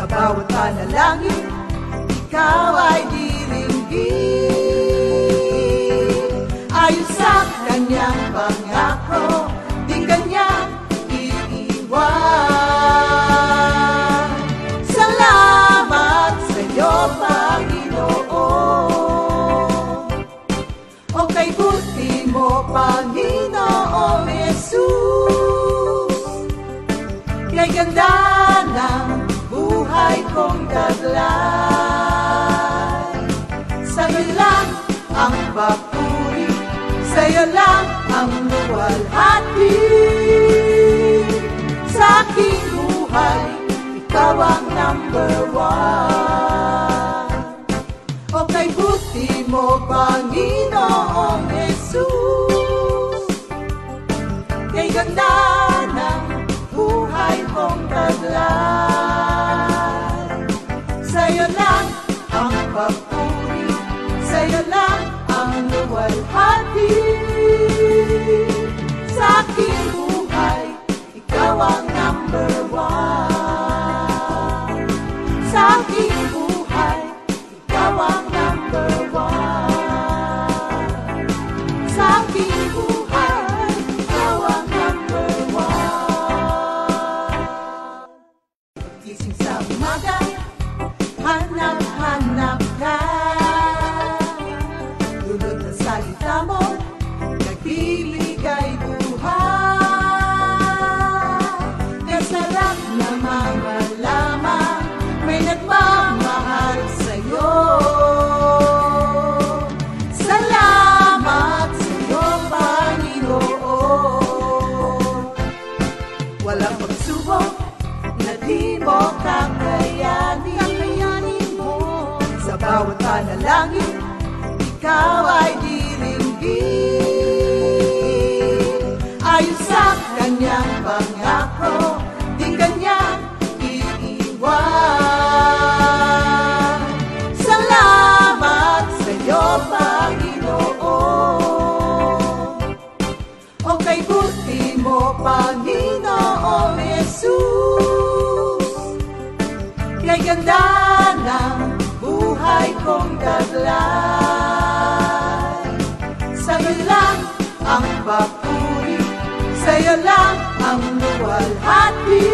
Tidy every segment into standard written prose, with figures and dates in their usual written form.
bawat panalangin, ikaw ay diringgin. Ayon sa kanyang pangako, di kanyang iiwan. Salamat sa iyo, Panginoon. O kay buti mo, Panginoong Jesus, kay ganda ng buhay kong taglay. Sa'yo lang ang papuri, sa'yo lang ang luwalhati. Sa aking buhay, ikaw ang number one. O kay buti mo, Panginoong Jesus, kay ganda ng buhay kong taglay. Sa'yo lang ang papuri, sa'yo lang ang luwalhati. Sa aking buhay, ikaw ang number one. Sa aking buhay, ikaw ang number one. Sa aking buhay, ikaw ang number one. Gising sa umaga, hanap-hanap ka. Lulod na salita mo, nagbibigay buhay. Kasarap na mga lamang, may nagmamahal sa'yo. Salamat sa'yo, Panginoon. Walang pagsubok na di mo kakayanin mo. Sa bawat panalangin, ikaw ay diringgin. Ayon sa kanyang pangako, di kanyang iiwan. Salamat sa iyo, Panginoon. O kay buti mo, Panginoong Jesus, kay ganda ng buhay kong taglay. Sa'yo lang ang papuri, sa'yo lang ang luwalhati.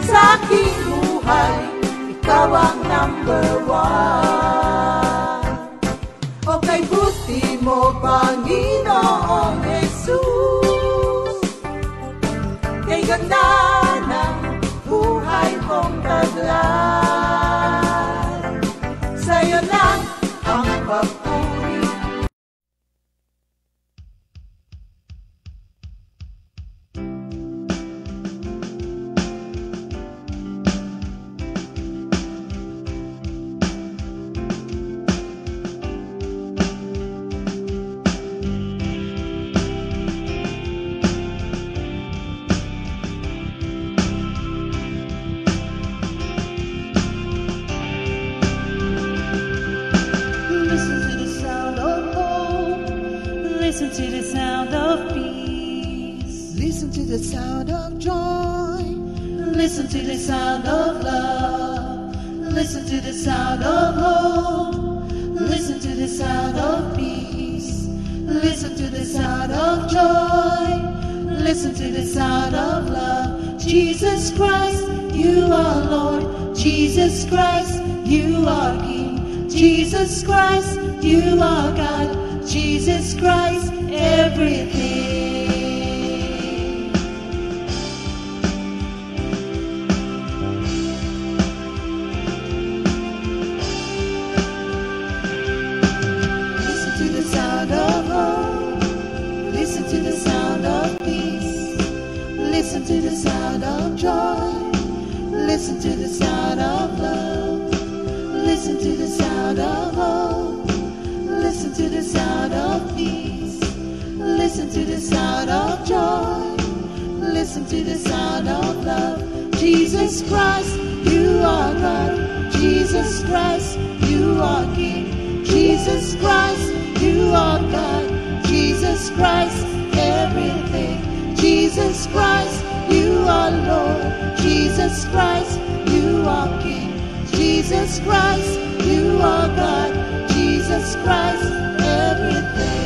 Sa aking buhay, ikaw ang number one. O kay buti mo, Panginoong Jesus, kay ganda ng buhay kong taglay. Sa'yo lang ang papuri. Listen to the sound of peace. Listen to the sound of joy. Listen to the sound of love. Listen to the sound of hope. Listen to the sound of peace. Listen to the sound of joy. Listen to the sound of love. Jesus Christ you are Lord. Jesus Christ, you are King. Jesus Christ, you are God. Jesus Christ, everything. Listen to the sound of hope. Listen to the sound of peace. Listen to the sound of joy. Listen to the sound of love. Listen to the sound of hope. Listen to the sound of peace. Listen to the sound of joy. Listen to the sound of love. Jesus Christ, you are God. Jesus Christ, you are King. Jesus Christ, you are God. Jesus Christ, everything. Jesus Christ, you are Lord. Jesus Christ, you are King. Jesus Christ, you are God. Jesus Christ, everything.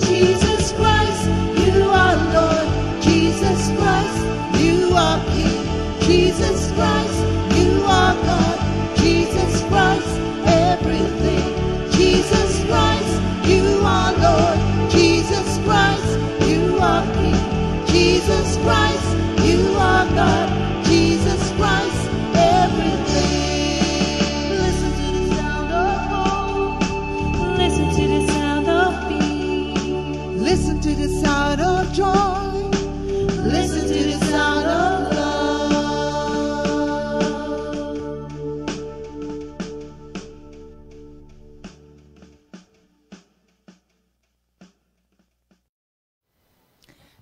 Jesus Christ, you are Lord. Jesus Christ, you are King. Jesus Christ, you are God. Jesus Christ, everything. Jesus Christ, you are Lord. Jesus Christ, you are King. Jesus Christ, you are God. Jesus Christ, everything. Listen to the sound of hope. Listen to the sound of peace. Listen to the sound of joy. Listen to the sound of love.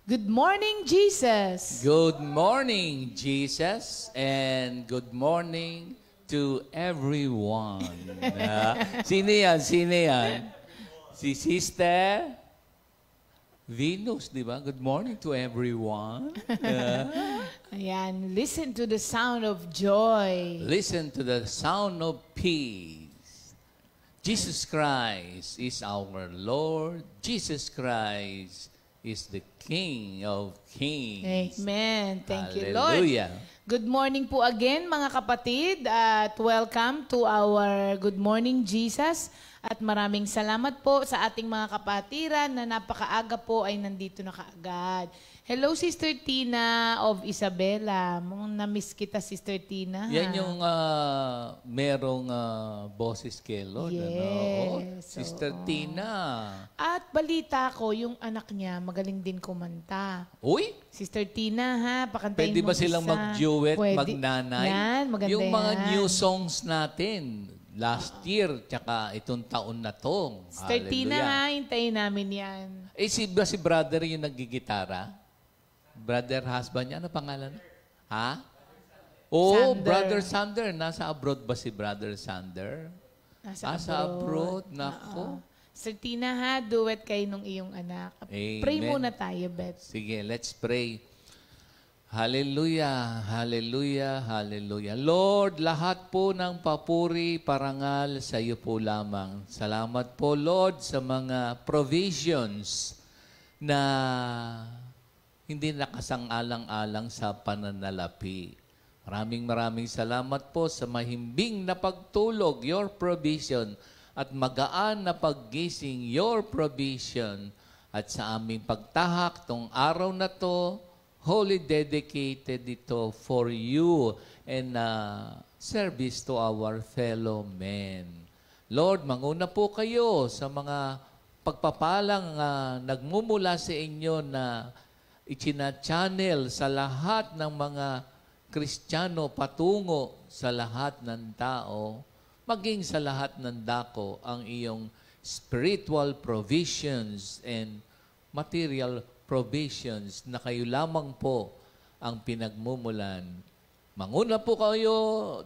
Good morning, Jesus. Good morning, Jesus, and good morning to everyone. Sino yan? Sino yan? Si Sister Venus, di ba? Good morning to everyone. Ayan, listen to the sound of joy. Listen to the sound of peace. Jesus Christ is our Lord. Jesus Christ is the King of Kings. Amen. Thank you, Lord. Hallelujah. Good morning po again, mga kapatid, at welcome to our Good Morning Jesus. At maraming salamat po sa ating mga kapatiran na napakaaga po ay nandito na kaagad. Hello, Sister Tina of Isabela. Na-miss kita, Sister Tina. Yan yung merong boses kay Lord. Yes. Ano? Sister Oo. Tina. At balita ko, yung anak niya magaling din kumanta. Uy! Sister Tina, ha? Pakantayin Pwede mo ba silang isa. mag-duet, Pwede. magnanay? Yan, maganda yung mga yan. new songs natin. Last year, tsaka itong taon na to. Sister Tina, ha? Hintayin namin yan. Eh, si brother yung naggigitara? Brother husband niya? Ano pangalan? Ha? Oh, Sander. Brother Sander. Nasa abroad ba si Brother Sander? Nasa abroad. Nako. Sister Tina, ha? Duet kayo nung iyong anak. Amen. Pray muna tayo, Beth. Sige, let's pray. Hallelujah, hallelujah, hallelujah. Lord, lahat po ng papuri, parangal sa iyo po lamang. Salamat po, Lord, sa mga provisions na hindi nakasang-alang-alang sa pananalapi. Maraming salamat po sa mahimbing na pagtulog, your provision, at magaan na paggising, your provision, at sa aming pagtahak tong araw na to, wholly dedicated ito for you and service to our fellow men. Lord, manguna po kayo sa mga pagpapalang nagmumula sa inyo na ichina-channel sa lahat ng mga Kristiyano patungo sa lahat ng tao, maging sa lahat ng dako ang iyong spiritual provisions and material provisions na kayo lamang po ang pinagmumulan. Manguna po kayo,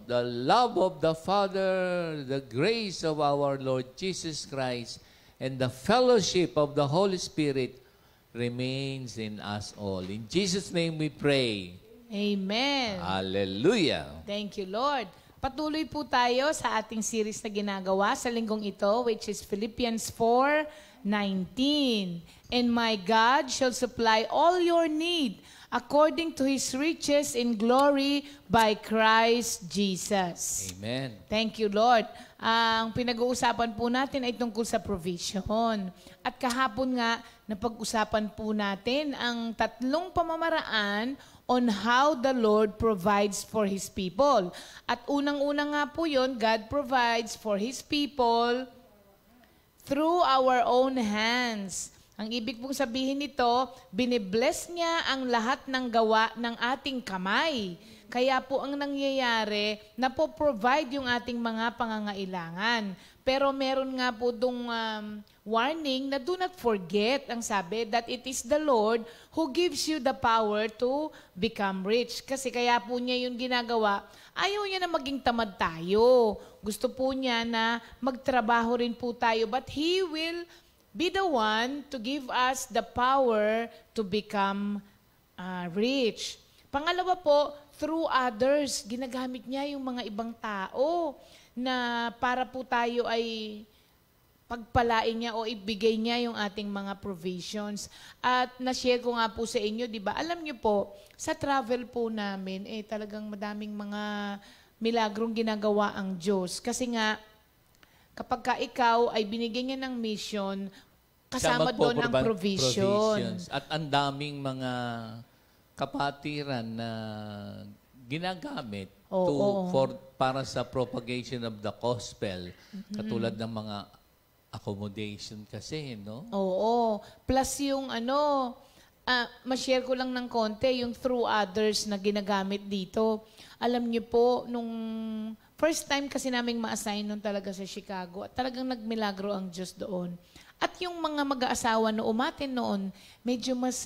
the love of the Father, the grace of our Lord Jesus Christ, and the fellowship of the Holy Spirit remains in us all. In Jesus' name we pray. Amen. Hallelujah. Thank you, Lord. Patuloy po tayo sa ating series na ginagawa sa linggong ito, which is Philippians 4:19. And my God shall supply all your need according to His riches in glory by Christ Jesus. Amen. Thank you, Lord. Ang pinag-uusapan po natin ay tungkol sa provision. At kahapon nga, napag-usapan po natin ang tatlong pamamaraan on how the Lord provides for His people. At unang-una nga po yun, God provides for His people through our own hands. Ang ibig pong sabihin nito, binibless niya ang lahat ng gawa ng ating kamay. Kaya po ang nangyayari, napo-provide yung ating mga pangangailangan. Pero meron nga po dong warning na do not forget, ang sabi, that it is the Lord who gives you the power to become rich. Kasi kaya po niya yung ginagawa, ayaw niya na maging tamad tayo. Gusto po niya na magtrabaho rin po tayo, but He will be the one to give us the power to become rich. Pangalawa po, through others, ginagamit niya yung mga ibang tao na para po tayo ay pagpalain niya o ibigay niya yung ating mga provisions. At na-share ko nga po sa inyo, di ba? Alam niyo po, sa travel po namin, talagang madaming mga milagrong ginagawa ang Diyos. Kasi nga, kapag ka ikaw ay binigyan niya ng mission, kasama doon ang provisions. At ang daming mga kapatiran na ginagamit para sa propagation of the gospel. Katulad ng mga accommodation kasi, no? Oo. Plus yung ma-share ko lang ng konti, yung through others na ginagamit dito. Alam niyo po, nung first time kasi naming ma-assign nun talaga sa Chicago, at talagang nagmilagro ang Diyos doon. At yung mga mag-aasawa na umatin noon, medyo mas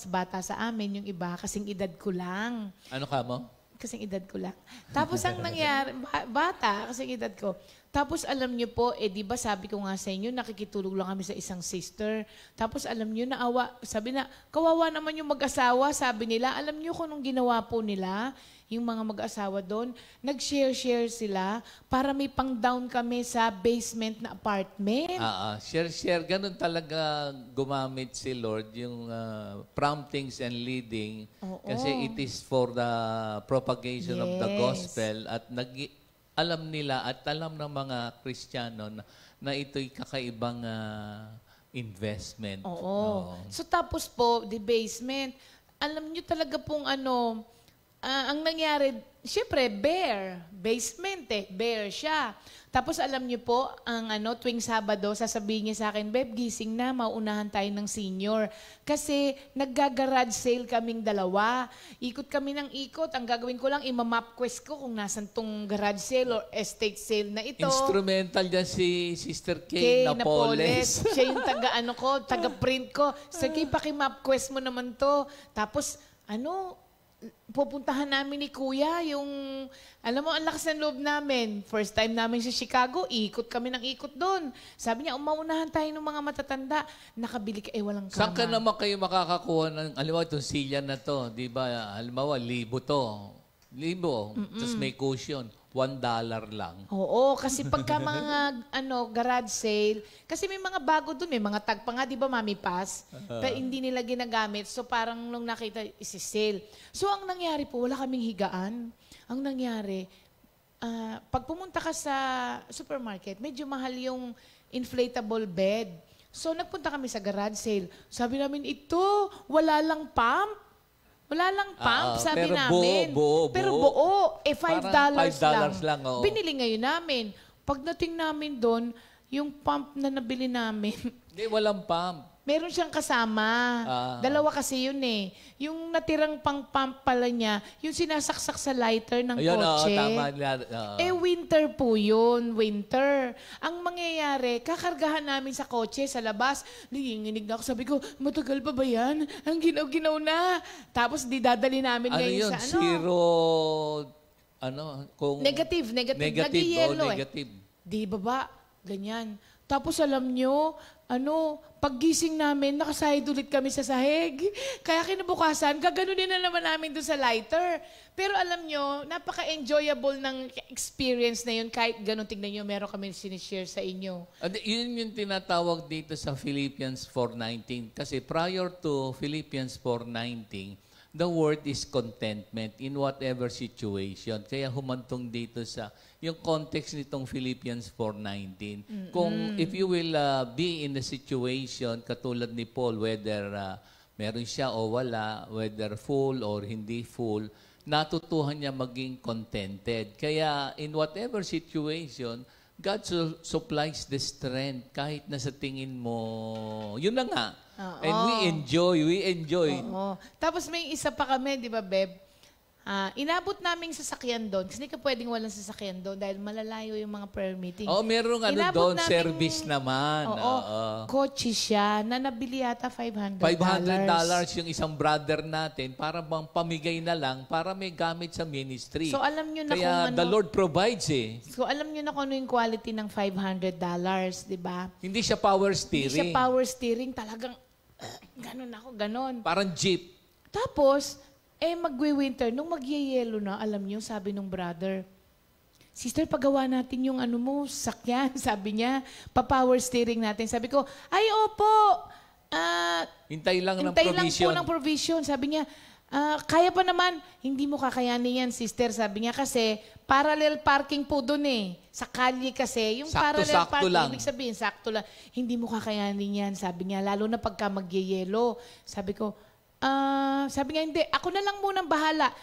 bata sa amin yung iba, kasing edad ko lang. Ano ka mo? Kasing edad ko lang. Tapos ang nangyari, bata, kasing edad ko. Tapos alam niyo po, di ba sabi ko nga sa inyo, nakikitulog lang kami sa isang sister. Tapos alam niyo, sabi na, kawawa naman yung mag-asawa, sabi nila. Alam niyo kung anong ginawa po nila, yung mga mag-asawa doon, nag-share sila para may pang-down kami sa basement na apartment. Share. Ganun talaga gumamit si Lord, yung promptings and leading. Kasi it is for the propagation of the gospel at alam nila at alam ng mga Kristiyano na ito'y kakaibang investment. So tapos po, the basement, alam nyo talaga pong ang nangyari, syempre, basement bare siya. Tapos alam niyo po, ang tuwing Sabado, sasabihin niya sa akin, Beb, gising na, maunahan tayo ng senior. Kasi nagga-garage sale kaming dalawa. Ikot kami ng ikot. Ang gagawin ko lang, imamap quest ko kung nasan tong garage sale or estate sale na ito. Instrumental dyan si Sister Kay Napoles. Siya yung taga-print ko. Sister Kay, pakimap quest mo naman to. Tapos, pupuntahan namin ni Kuya, yung, alam mo, ang lakas ng loob namin. First time namin sa Chicago, ikot kami ng ikot doon. Sabi niya, umaunahan tayo ng mga matatanda. Nakabili ka, walang kama. Saan ka naman kayo makakakuha ng, halimbawa, itong silya na to, di ba, halimbawa, 1,000 to. 1,000, tapos may cushion. $1 lang. Oo, kasi pagka mga garage sale, kasi may mga bago doon, may mga tag pa nga, di ba, Mami Paz? Pero hindi nila ginagamit. So parang nung nakita, isi-sale. So ang nangyari po, wala kaming higaan. Ang nangyari, pag pumunta ka sa supermarket, medyo mahal yung inflatable bed. So nagpunta kami sa garage sale. Sabi namin, ito, wala lang pump. Wala lang pump, sabi pero namin. Pero buo. $5 lang. Binili ngayon namin. Pagdating namin doon, yung pump na nabili namin, Hindi, walang pump. meron siyang kasama. Dalawa kasi yun eh. Yung natirang pang-pump pala niya, yung sinasaksak sa lighter ng kotse. Tama. Winter po yun. Winter. Ang mangyayari, kakargahan namin sa kotse, sa labas. Nanginginig na ako. Sabi ko, matagal pa ba yan? Ang ginaw-ginaw na. Tapos di dadali namin ngayon sa Zero, kung... Negative. Negative. Nag-yellow negative. Di ba ba? Ganyan. Tapos alam nyo, paggising namin, nakasahid ulit kami sa sahig. Kaya kinabukasan, gaganunin na naman namin doon sa lighter. Pero alam nyo, napaka-enjoyable ng experience na yun. Kahit ganun, tignan nyo, meron kami sinishare sa inyo. Yun yung tinatawag dito sa Philippians 4:19. Kasi prior to Philippians 4:19, the word is contentment in whatever situation. Kaya humantong dito sa yung context nitong Philippians 4:19. Kung if you will be in the situation katulad ni Paul, whether meron siya o wala, whether full or hindi full, natutuhan niya maging contented. Kaya in whatever situation, God supplies the strength kahit na sa tingin mo. Yun na nga. And we enjoy. Oo. Tapos may isa pa kami, di ba, Beb? Inabot naming sasakyan doon. Kasi hindi ka pwedeng walang sasakyan doon dahil malalayo yung mga prayer meeting. Merong doon, service naman. Kotse siya na nabili yata $500. $500 yung isang brother natin para bang pamigay na lang para may gamit sa ministry. So alam nyo na Kaya kung the Lord provides eh. So alam nyo na kung ano yung quality ng $500, di ba? Hindi siya power steering. Hindi siya power steering. Talagang, ganon. Parang jeep. Tapos, magwi-winter. Nung magyeyelo na, alam niyo, sabi nung brother, Sister, pagawa natin yung sakyan. Sabi niya, pa-power steering natin. Sabi ko, ay, opo. Hintay lang ng hintay provision. lang po ng provision. Sabi niya, kaya pa naman. Hindi mo kakayanin yan, sister. Sabi niya kasi, parallel parking po doon eh. Sa kalye kasi. Yung parallel parking, lang. ibig sabihin, sakto lang. Hindi mo kakayanin yan, sabi niya. Lalo na pagka magyeyelo. Sabi ko, sabi nga, hindi. Ako na lang munang bahala.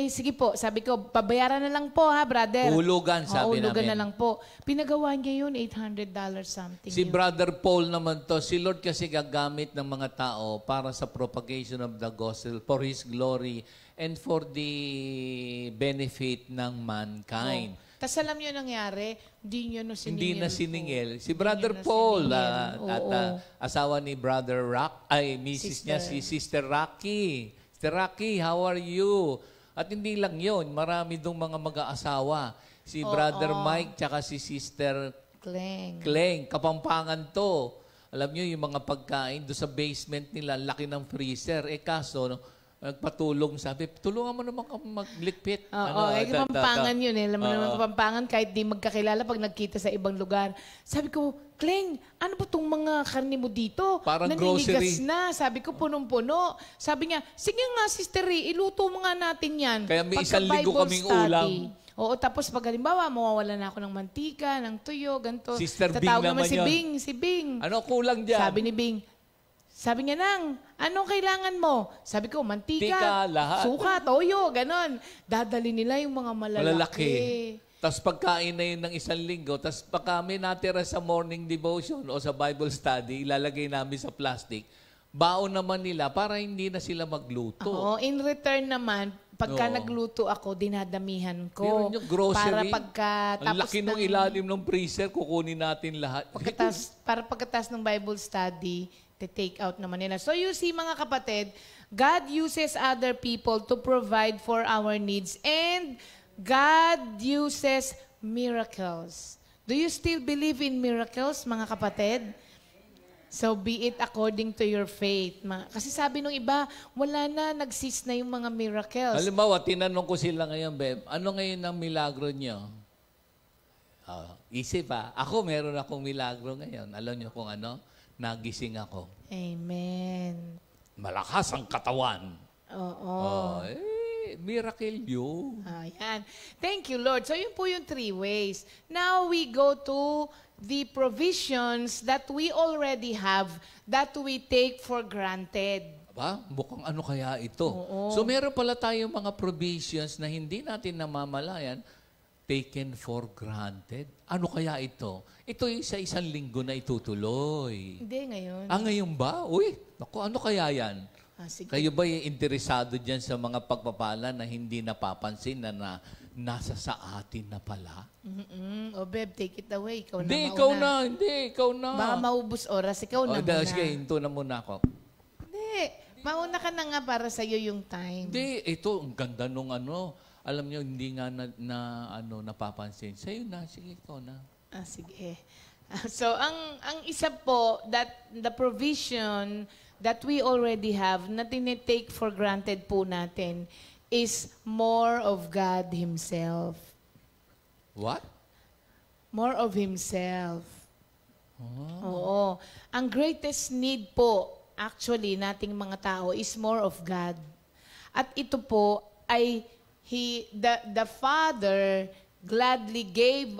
Sige po. Sabi ko, pabayaran na lang po ha, brother. Hulugan, sabi hulugan namin. na lang po. Pinagawa niya yun, $800 something. Si yun. Brother Paul naman to, si Lord kasi gagamit ng mga tao para sa propagation of the gospel, for His glory, and for the benefit ng mankind. Tapos alam niyo nangyari, hindi niyo siningil. Hindi na siningil. Si Brother na Paul, siningil. at asawa ni Brother Mrs. niya, si Sister Rocky. Sister Rocky, how are you? At hindi lang yun, marami dong mga mag-aasawa. Si Brother Mike, tsaka si Sister Kleng. Kapampangan to. Alam niyo, yung mga pagkain doon sa basement nila, laki ng freezer. Kaso, nagpatulong, sabi, tulungan mo naman kami maglikpit. Kapampangan yun eh. Alam mo naman Kapampangan, kahit di magkakilala pag nagkita sa ibang lugar. Sabi ko, Kleng, ano ba itong mga karne mo dito? Parang naninigas grocery. na. Sabi ko, punong-puno. Sabi niya, sige nga, Sister Ri, iluto mo nga natin yan. Kaya may Pagka isang linggo Bible kaming study. ulam. Oo, tapos pag halimbawa, mawawala na ako ng mantika, ng tuyo, ganito. Sister Bing Tatawag naman si yun. Si Bing. Ano kulang dyan? Sabi ni Bing, sabi niya, Nang, anong kailangan mo? Sabi ko, mantika, lahat. suka, toyo, ganon. Dadali nila yung mga malalaki. Tapos pagkain na yun ng isang linggo, tapos pag kami natira sa morning devotion o sa Bible study, ilalagay namin sa plastic, baon naman nila para hindi na sila magluto. Oo, in return naman, pagka nagluto ako, dinadamihan ko. Meron yung grocery. Para pagka ang laki ng ilalim ng freezer, kukunin natin lahat. Para pagkatas ng Bible study, take out naman nila. So you see mga kapatid, God uses other people to provide for our needs and God uses miracles. Do you still believe in miracles, mga kapatid? So be it according to your faith. Kasi sabi nung iba, wala na, nag-cease na yung mga miracles. Halimbawa, tinanong ko sila ngayon, Beb, ano ngayon ang milagro nyo? Isip ha. Ako, meron akong milagro ngayon. Alam nyo kung ano? Nagising ako. Amen. Malakas ang katawan. Oo. Miracle yun. Ayan. Thank you, Lord. So, yun po yung 3 ways. Now, we go to the provisions that we already have that we take for granted. Aba, mukhang ano kaya ito? Oo. So, meron pala tayong mga provisions na hindi natin namamalayan, taken for granted. Ano kaya ito? Ito yung sa isang linggo na itutuloy. Hindi, ngayon. Ngayon ba? Uy, naku, ano kaya yan? Sige. Kayo ba yung interesado dyan sa mga pagpapala na hindi napapansin na nasa sa atin na pala? O, Beb, take it away. Ikaw na Hindi, mauna. ikaw na. Baka maubos oras. Ikaw na muna. Sige, hinto na muna ako. Hindi. Mauna ka na nga para sa'yo yung time. Hindi, ito, ang ganda nung ano. Alam nyo, hindi nga napapansin. Sa'yo na, sige, ikaw na. Sige. So, ang isa po, that the provision that we already have, na tinitake for granted po natin, is more of God Himself. What? More of Himself. Oo. Ang greatest need po, actually, nating mga tao is more of God. At ito po ay the Father gladly gave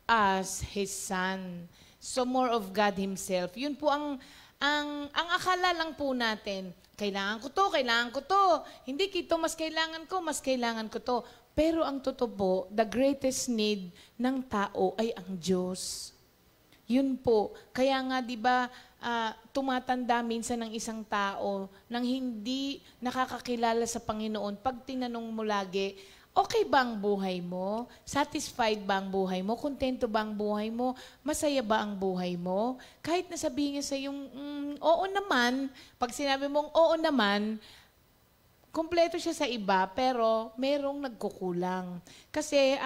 us His Son. So more of God Himself. Yun po ang akala lang po natin, kailangan ko to. Hindi kito, mas kailangan ko to. Pero ang totoo po, the greatest need ng tao ay ang Diyos. Yun po. Kaya nga, di ba, tumatanda minsan ng isang tao nang hindi nakakakilala sa Panginoon. Pag tinanong mo lagi, okay ba ang buhay mo? Satisfied ba ang buhay mo? Kontento ba ang buhay mo? Masaya ba ang buhay mo? Kahit nasabihin niya sa yung oo naman, pag sinabi mong oo naman, kumpleto siya sa iba, pero merong nagkukulang. Kasi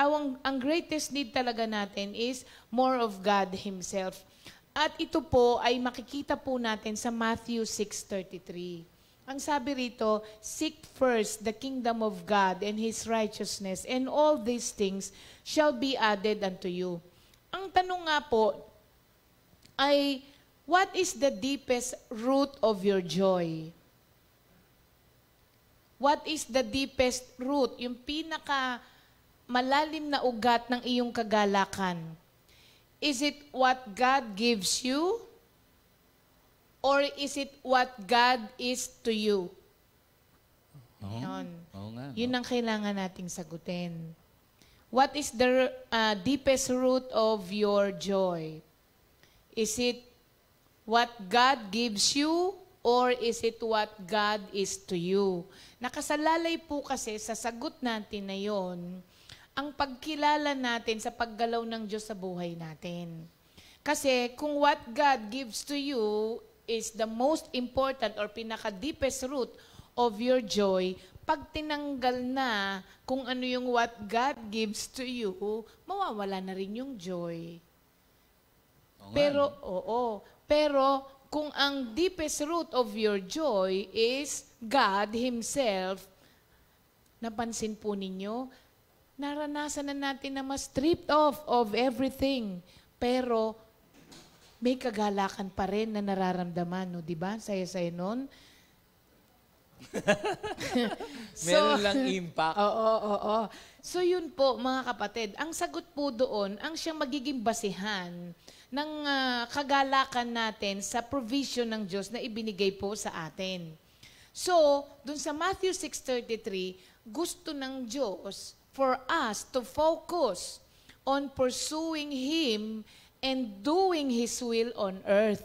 ang greatest need talaga natin is more of God Himself. At ito po ay makikita po natin sa Matthew 6:33. Ang sabi rito, seek first the kingdom of God and His righteousness, and all these things shall be added unto you. Ang tanong nga po ay, what is the deepest root of your joy? What is the deepest root? Yung pinaka malalim na ugat ng iyong kagalakan. Is it what God gives you? Or is it what God is to you? Yun. Oo nga, no? Yun ang kailangan nating sagutin. What is the deepest root of your joy? Is it what God gives you? Or is it what God is to you? Nakasalalay po kasi sa sagot natin na yon ang pagkilala natin sa paggalaw ng Diyos sa buhay natin. Kasi kung what God gives to you is the most important or pinaka-deepest root of your joy, pag tinanggal na kung ano yung what God gives to you, mawawala na rin yung joy. Pero kung ang deepest root of your joy is God Himself, napansin po ninyo, naranasan na natin na ma-stripped off of everything. Pero may kagalakan pa rin na nararamdaman, no? Diba? Saya-saya nun. Meron lang impact. Oo. So yun po, mga kapatid, ang sagot po doon, ang siyang magiging basihan ng kagalakan natin sa provision ng Diyos na ibinigay po sa atin. So, dun sa Matthew 6:33, gusto ng Diyos for us to focus on pursuing Him and doing His will on earth.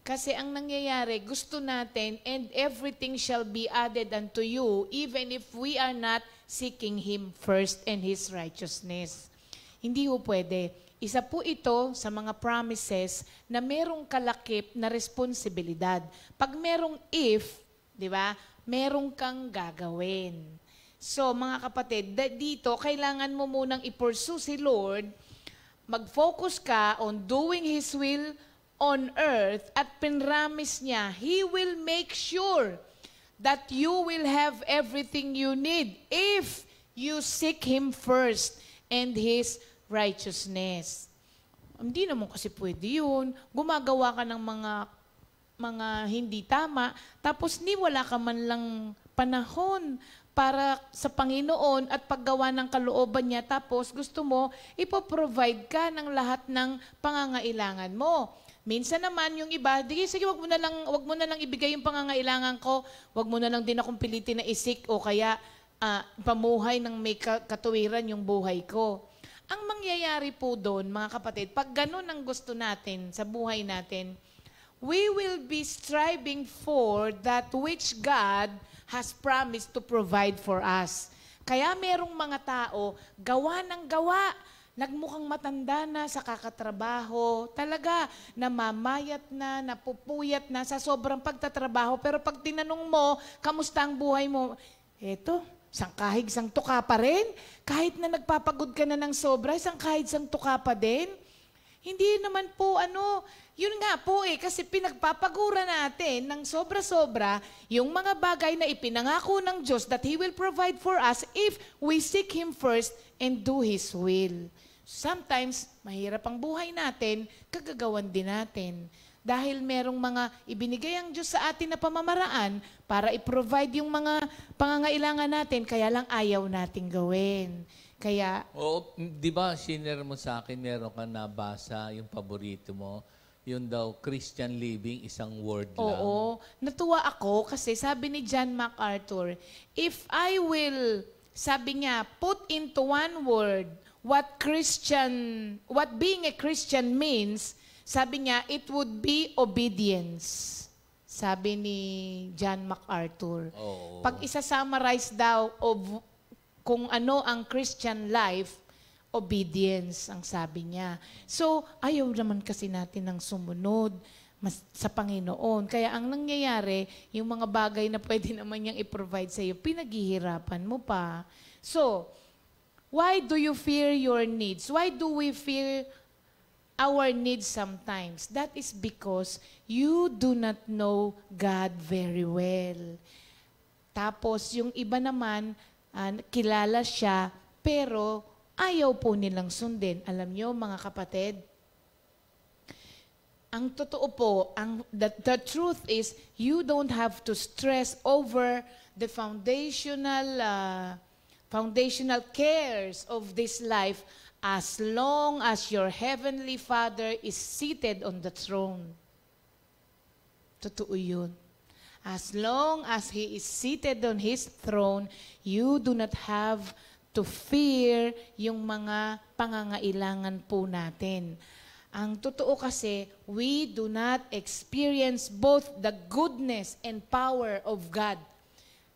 Kasi ang nangyayari, gusto natin, and everything shall be added unto you, even if we are not seeking Him first and His righteousness. Hindi po pwede. Isa po ito sa mga promises na merong kalakip na responsibilidad. Pag merong if, di ba, merong kang gagawin. So, mga kapatid, dito, kailangan mo munang i-pursue si Lord, mag-focus ka on doing His will on earth, at pinramis niya, He will make sure that you will have everything you need if you seek Him first and His righteousness. Hindi naman kasi pwede yun. Gumagawa ka ng mga hindi tama, tapos wala ka man lang panahon para sa Panginoon at paggawa ng kalooban niya, tapos gusto mo, ipoprovide ka ng lahat ng pangangailangan mo. Minsan naman yung iba, sige, wag mo na lang ibigay yung pangangailangan ko, wag mo na lang din akong pilitin na isik o kaya pamuhay ng may katuwiran yung buhay ko. Ang mangyayari po doon, mga kapatid, pag ganun ang gusto natin sa buhay natin, we will be striving for that which God has promised to provide for us. Kaya merong mga tao, gawa ng gawa, nagmukhang matanda na sa kakatrabaho, talaga, namamayat na, napupuyat na sa sobrang pagtatrabaho, pero pag tinanong mo, kamusta ang buhay mo? Eto, isang kahig, isang tuka pa rin. Kahit na nagpapagod ka na ng sobra, isang kahig, isang tuka pa din. Hindi naman po yun nga po kasi pinagpapagura natin ng sobra-sobra yung mga bagay na ipinangako ng Diyos that He will provide for us if we seek Him first and do His will. Sometimes, mahirap ang buhay natin, kagagawan din natin. Dahil merong mga ibinigay ang Diyos sa atin na pamamaraan para i-provide yung mga pangangailangan natin, kaya lang ayaw nating gawin. Kaya, di ba, sinare mo sa akin, meron ka nabasa, yung paborito mo, yun daw, Christian living, isang word lang. oo, natuwa ako kasi sabi ni John MacArthur, if I will, sabi niya, put into one word what being a Christian means, sabi niya, it would be obedience. Sabi ni John MacArthur. Oo. Pag isa-summarize daw of kung ano ang Christian life, obedience ang sabi niya. So, ayaw naman kasi natin ng sumunod sa Panginoon. Kaya ang nangyayari, yung mga bagay na pwede naman niyang i-provide sa iyo, pinaghihirapan mo pa. So, why do you fear your needs? Why do we fear our needs sometimes? That is because you do not know God very well. Tapos, yung iba naman, kilala siya, pero ayaw po nilang sundin. Alam niyo, mga kapatid, ang totoo po, the truth is, you don't have to stress over the foundational cares of this life as long as your Heavenly Father is seated on the throne. Totoo yun. As long as He is seated on His throne, you do not have to fear yung mga pangangailangan po natin. Ang totoo kasi, we do not experience both the goodness and power of God.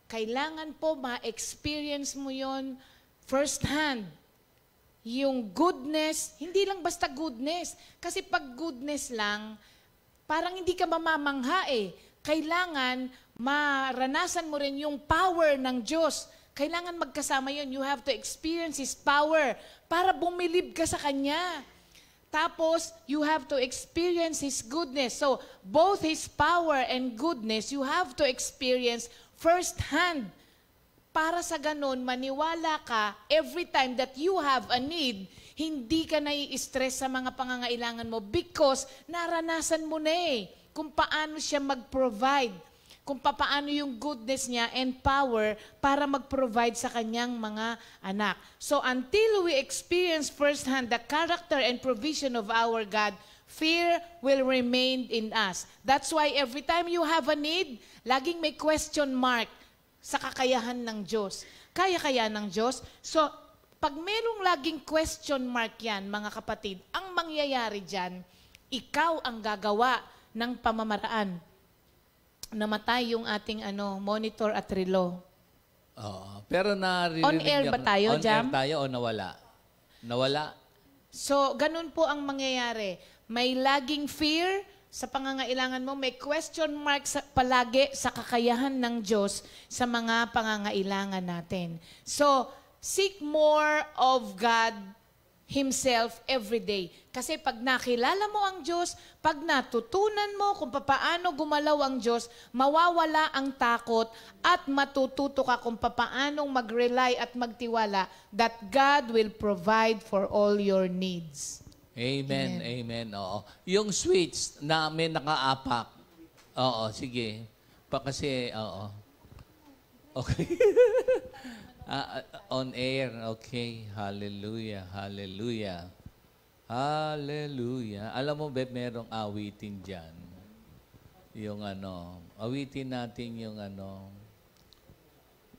Kailangan po ma-experience mo yon first hand. Yung goodness, hindi lang basta goodness. Kasi pag goodness lang, parang hindi ka mamamangha Kailangan maranasan mo rin yung power ng Diyos. Kailangan magkasama yun. You have to experience His power para bumilib ka sa Kanya. Tapos, you have to experience His goodness. So, both His power and goodness, you have to experience firsthand. Para sa ganun, maniwala ka, every time that you have a need, hindi ka nai-stress sa mga pangangailangan mo because naranasan mo na kung paano siya mag-provide. Kung paano yung goodness niya and power para mag-provide sa kanyang mga anak. So until we experience firsthand the character and provision of our God, fear will remain in us. That's why every time you have a need, laging may question mark sa kakayahan ng Diyos. Kaya ng Diyos? So, pag merong laging question mark yan, mga kapatid, ang mangyayari dyan, ikaw ang gagawa ng pamamaraan. Namatay yung ating monitor at relo. Pero naririnig On air ba tayo, Jam? On air tayo o nawala? Nawala? So, ganun po ang mangyayari. May laging fear sa pangangailangan mo. May question mark palagi sa kakayahan ng Diyos sa mga pangangailangan natin. So, seek more of God Himself every day. Kasi pag nakilala mo ang Diyos, pag natutunan mo kung paano gumalaw ang Diyos, mawawala ang takot at matututo ka kung paano mag-rely at magtiwala that God will provide for all your needs. Amen, amen. Oo. Yung switch namin nakaapak. Oo, sige. Oo. Okay. On air, okay. Hallelujah, hallelujah. Hallelujah. Alam mo, Beb, merong awitin dyan. Yung awitin natin yung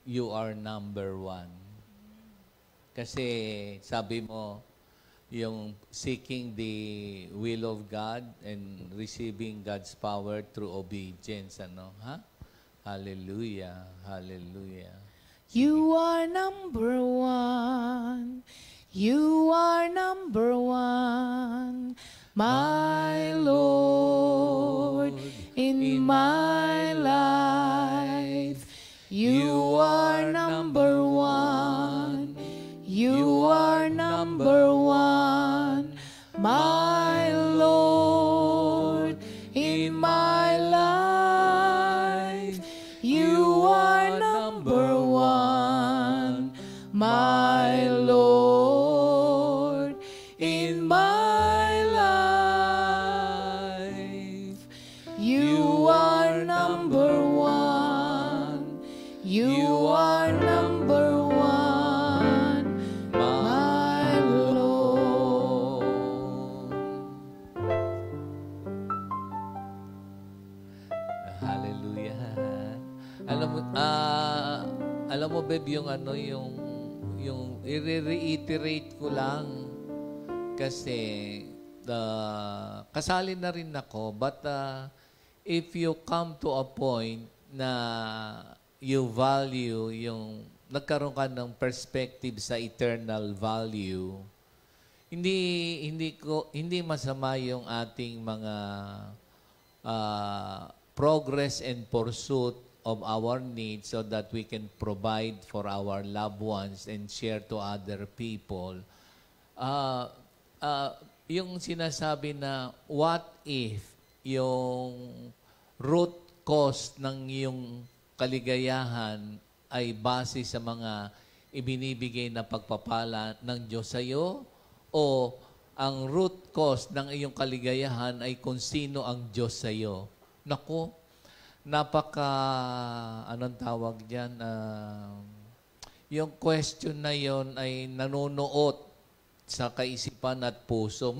you are number one. Kasi sabi mo, yung seeking the will of God and receiving God's power through obedience, Hallelujah, hallelujah. You are number one. You are number one. My Lord, in my life. You are number one. You are number one. My Alam mo, babe, yung i-reiterate ko lang kasi kasali na rin ako, but if you come to a point na you value nagkaroon ka ng perspective sa eternal value, hindi masama yung ating mga progress and pursuit of our needs so that we can provide for our loved ones and share to other people. Yung sinasabi na, what if yung root cause ng iyong kaligayahan ay base sa mga ibinibigay na pagpapala ng Diyos sa iyo, o ang root cause ng iyong kaligayahan ay kung sino ang Diyos sa iyo? Naku, anong tawag dyan? Yung question na yon ay nanunuot sa kaisipan at puso.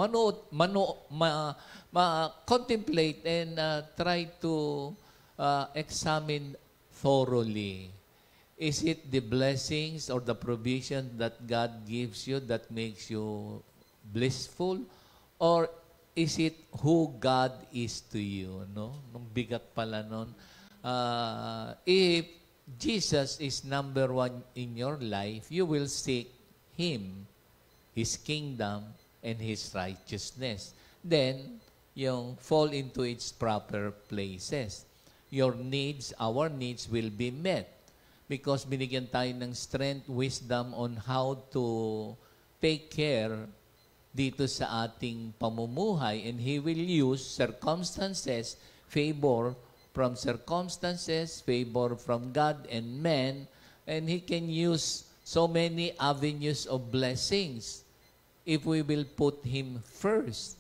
Contemplate and try to examine thoroughly. Is it the blessings or the provision that God gives you that makes you blissful? Or is it who God is to you? No? Nung bigat pala nun. If Jesus is number one in your life, you will seek Him, His kingdom, and His righteousness. Then, yung fall into its proper places. Your needs, our needs will be met. Because binigyan tayo ng strength, wisdom on how to take care dito sa ating pamumuhay. And He will use circumstances, favor from circumstances, favor from God and men, and He can use so many avenues of blessings if we will put Him first.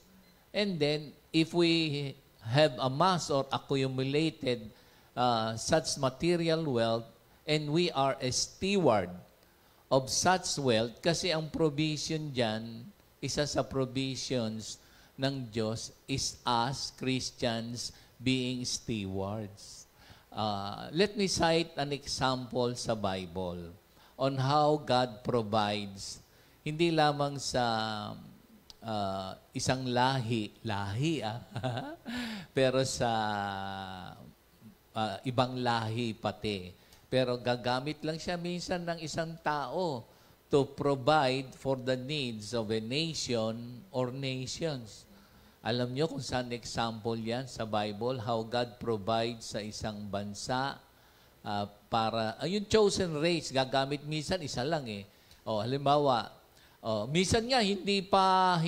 And then, if we have amassed or accumulated such material wealth, and we are a steward of such wealth, kasi ang provision dyan, isa sa provisions ng Diyos is us, Christians, being stewards. Let me cite an example sa Bible on how God provides, hindi lamang sa isang lahi pero sa ibang lahi pati. Pero gagamit lang siya minsan ng isang tao to provide for the needs of a nation or nations. Alam nyo kung saan example yan sa Bible, how God provides sa isang bansa para, yung chosen race, gagamit minsan isa lang eh. Halimbawa, minsan nga hindi pa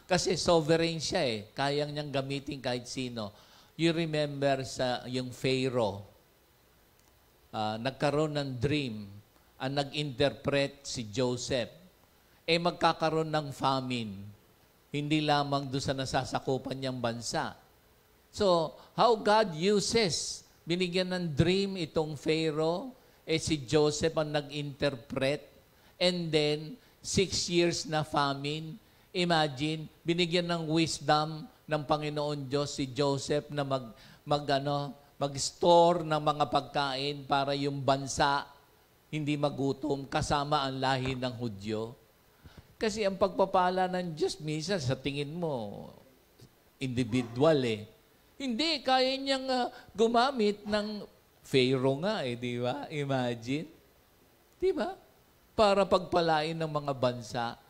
kasi sovereign siya eh. Kayang niyang gamitin kahit sino. You remember yung Pharaoh, nagkaroon ng dream, ang nag-interpret si Joseph, magkakaroon ng famine, hindi lamang doon sa nasasakupan niyang bansa. So, how God uses, binigyan ng dream itong Pharaoh, si Joseph ang nag-interpret, and then 6 years na famine. Imagine, binigyan ng wisdom ng Panginoon Diyos si Joseph na mag-store ng mga pagkain para yung bansa hindi magutom kasama ang lahi ng Hudyo. Kasi ang pagpapala ng Diyos, minsan sa tingin mo, individual eh. Hindi, kaya niyang gumamit ng Pharaoh nga eh, di ba? Imagine. Di ba? Para pagpalain ng mga bansa.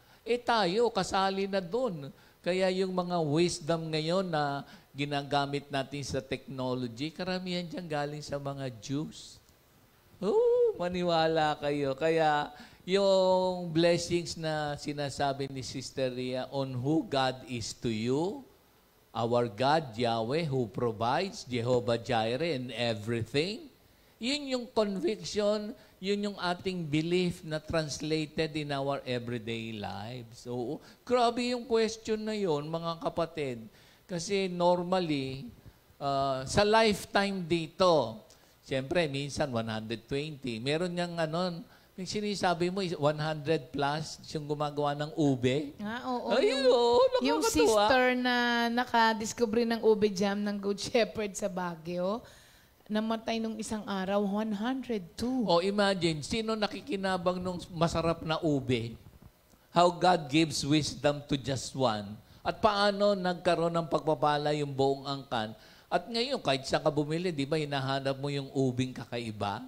Tayo, kasali na doon. Kaya yung mga wisdom ngayon na ginagamit natin sa technology, karamihan dyan galing sa mga Jews. Maniwala kayo. Kaya yung blessings na sinasabi ni Sister Ria on who God is to you, our God, Yahweh, who provides, Jehovah Jireh, and everything, yun yung conviction, yun yung ating belief na translated in our everyday lives. So, grabe yung question na yun, mga kapatid. Kasi normally, sa lifetime dito, siyempre, minsan 120. Meron niyang yung sinisabi mo, 100 plus, yung gumagawa ng ube. Oo. Nakakatuwa. Yung sister na nakadiscovery ng ube jam ng Good Shepherd sa Baguio, namatay nung isang araw, 102. O imagine, sino nakikinabang nung masarap na ube? How God gives wisdom to just one. At paano nagkaroon ng pagpapala yung buong angkan. At ngayon, kahit saan ka bumili, di ba, hinahanap mo yung ubing kakaiba?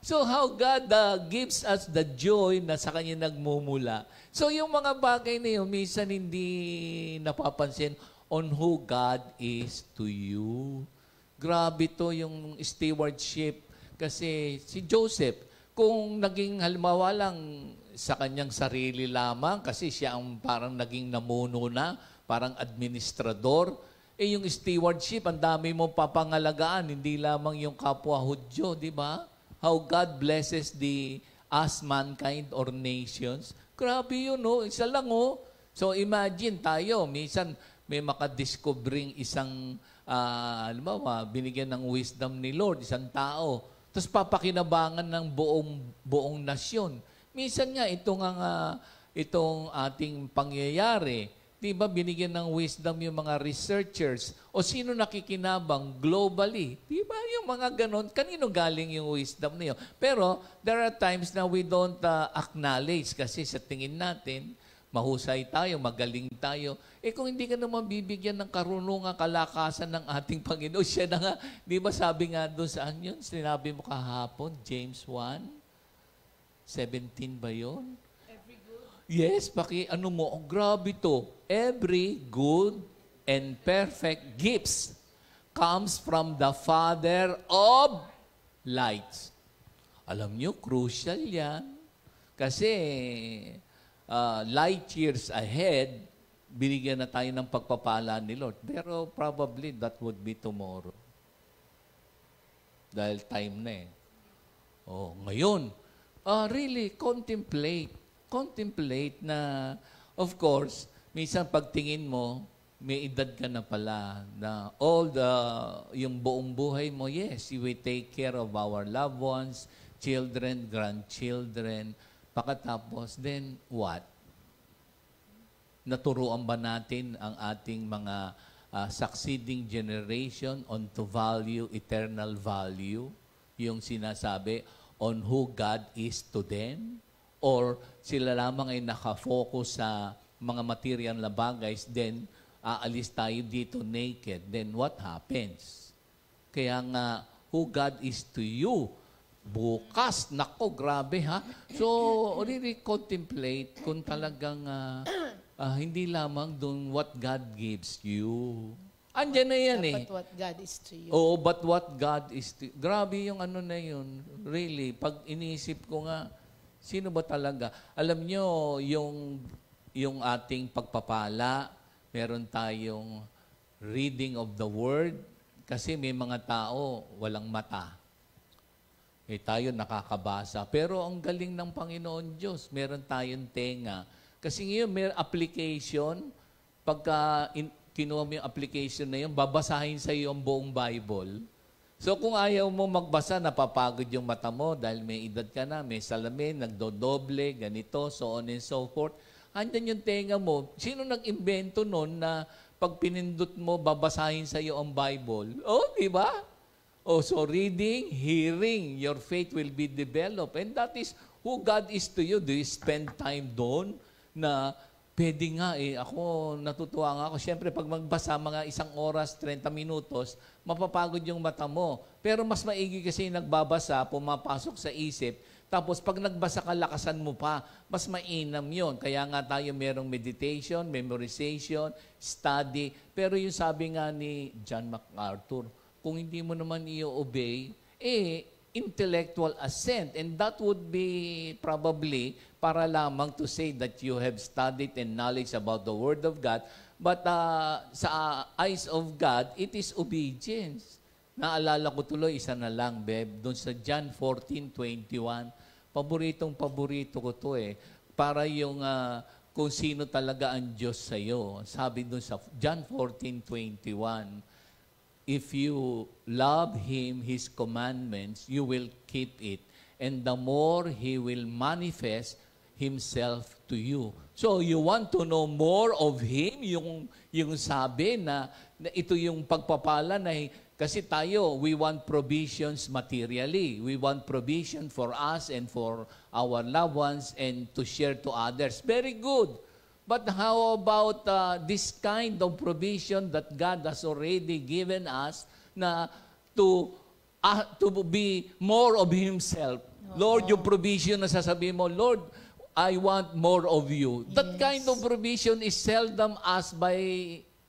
So how God gives us the joy na sa Kanya nagmumula. So yung mga bagay na yun, minsan hindi napapansin on who God is to you. Grabe to yung stewardship. Kasi si Joseph, kung naging halimbawa lang sa kanyang sarili lamang, kasi siya ang parang naging namuno na, parang administrador, yung stewardship, ang dami mong papangalagaan, hindi lamang yung kapwa Hudyo, di ba? How God blesses us mankind or nations. Grabe yun, no? Isa lang, oh. So imagine tayo, minsan may makadiskobring isang, halimbawa, binigyan ng wisdom ni Lord, isang tao, tapos papakinabangan ng buong nasyon. Minsan nga, itong ating pangyayari, di ba binigyan ng wisdom yung mga researchers o sino nakikinabang globally? Di ba yung mga ganon? Kanino galing yung wisdom na yun? Pero there are times na we don't acknowledge kasi sa tingin natin, mahusay tayo, magaling tayo. Kung hindi ka naman bibigyan ng karunungan, kalakasan ng ating Panginoon, siya na nga, di ba sabi nga doon saan yun? Sinabi mo kahapon, James 1:17 ba yun? Every good. Yes, grabe to. Every good and perfect gifts comes from the Father of lights. Alam nyo, crucial yan. Kasi light years ahead, binigyan na tayo ng pagpapala ni Lord. Pero probably that would be tomorrow. Dahil time na eh. Ngayon, really, contemplate na, of course, minsan pagtingin mo, may edad ka na pala na yung buong buhay mo, yes, you will take care of our loved ones, children, grandchildren. Pagkatapos, then what? Naturuan ba natin ang ating mga succeeding generation on to value, eternal value? Yung sinasabi, on who God is to them? Or sila lamang ay nakafocus sa mga material na bagay, then aalis tayo dito naked. Then what happens? Kaya nga, who God is to you, bukas, nako, grabe ha. So, really contemplate kung talagang hindi lamang dun what God gives you. Andiyan na yan eh. But what God is to you. Oo, but what God is to you. Grabe yung ano na yun. Really, pag iniisip ko nga, sino ba talaga? Alam nyo, yung ating pagpapala, meron tayong reading of the Word, kasi may mga tao walang mata. Tayo nakakabasa. Pero ang galing ng Panginoon Diyos, meron tayong tenga. Kasi ngayon, may application, pagka kinuha mo yung application na yun, babasahin sa iyo ang buong Bible. So kung ayaw mo magbasa, napapagod yung mata mo dahil may edad ka na, may salamin, nagdodoble, ganito, so on and so forth. Andyan yung tenga mo. Sino nag-imbento nun na pag pinindot mo, babasahin sa iyo ang Bible? Di ba? So reading, hearing, your faith will be developed. And that is who God is to you. Do you spend time doon na pwede nga ako natutuwa nga ako. Siyempre, pag magbasa mga 1 oras, 30 minutos, mapapagod yung mata mo. Pero mas maigi kasi nagbabasa, pumapasok sa isip. Tapos pag nagbasa ka, lakasan mo pa. Mas mainam yon. Kaya nga tayo merong meditation, memorization, study. Pero yung sabi nga ni John MacArthur, kung hindi mo naman i-obey, intellectual assent. And that would be probably para lamang to say that you have studied and knowledge about the Word of God. But sa eyes of God, it is obedience. Naalala ko tuloy, isa na lang, Beb, doon sa John 14:21. Paborito ko to Para yung kung sino talaga ang Diyos sa'yo. Sabi doon sa John 14:21, if you love Him, His commandments, you will keep it. And the more He will manifest Himself to you. So you want to know more of Him, yung sabi na ito yung pagpapala na kasi tayo, we want provisions materially. We want provision for us and for our loved ones and to share to others. Very good. But how about this kind of provision that God has already given us na to be more of Himself? Lord, yung provision na sasabihin mo, Lord, I want more of you. That kind of provision is seldom asked by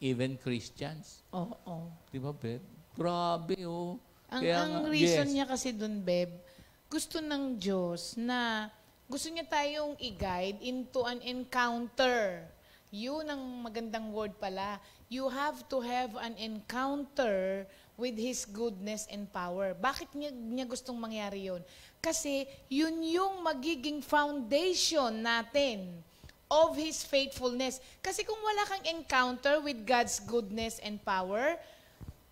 even Christians. Oo. Di ba, Beb? Grabe, oh. Ang reason niya kasi dun, Beb, gusto ng Diyos na gusto niya tayong i-guide into an encounter. Yun ang magandang word pala. You have to have an encounter with His goodness and power. Bakit niya gustong mangyari yun? Kasi yun yung magiging foundation natin of His faithfulness. Kasi kung wala kang encounter with God's goodness and power,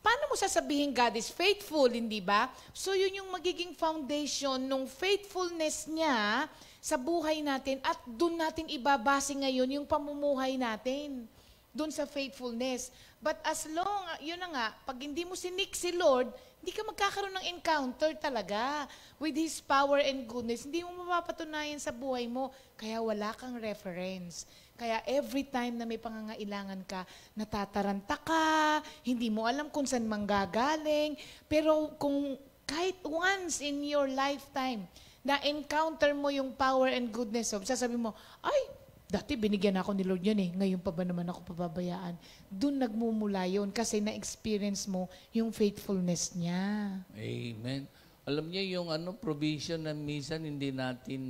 paano mo sasabihin God is faithful, hindi ba? So yun yung magiging foundation ng faithfulness niya sa buhay natin at doon natin ibabase ngayon yung pamumuhay natin. Doon sa faithfulness. But as long, yun na nga, pag hindi mo sinik si Lord, hindi ka magkakaroon ng encounter talaga with His power and goodness. Hindi mo mapapatunayan sa buhay mo, kaya wala kang reference. Kaya every time na may pangangailangan ka, natataranta ka, hindi mo alam kung saan manggagaling. Pero kung kahit once in your lifetime, na-encounter mo yung power and goodness of, sasabi mo, ay, dati binigyan ako ni Lord yan eh, ngayon pa ba naman ako pababayaan? Doon nagmumula yun kasi na-experience mo yung faithfulness niya. Amen. Alam niyo yung provision na minsan hindi natin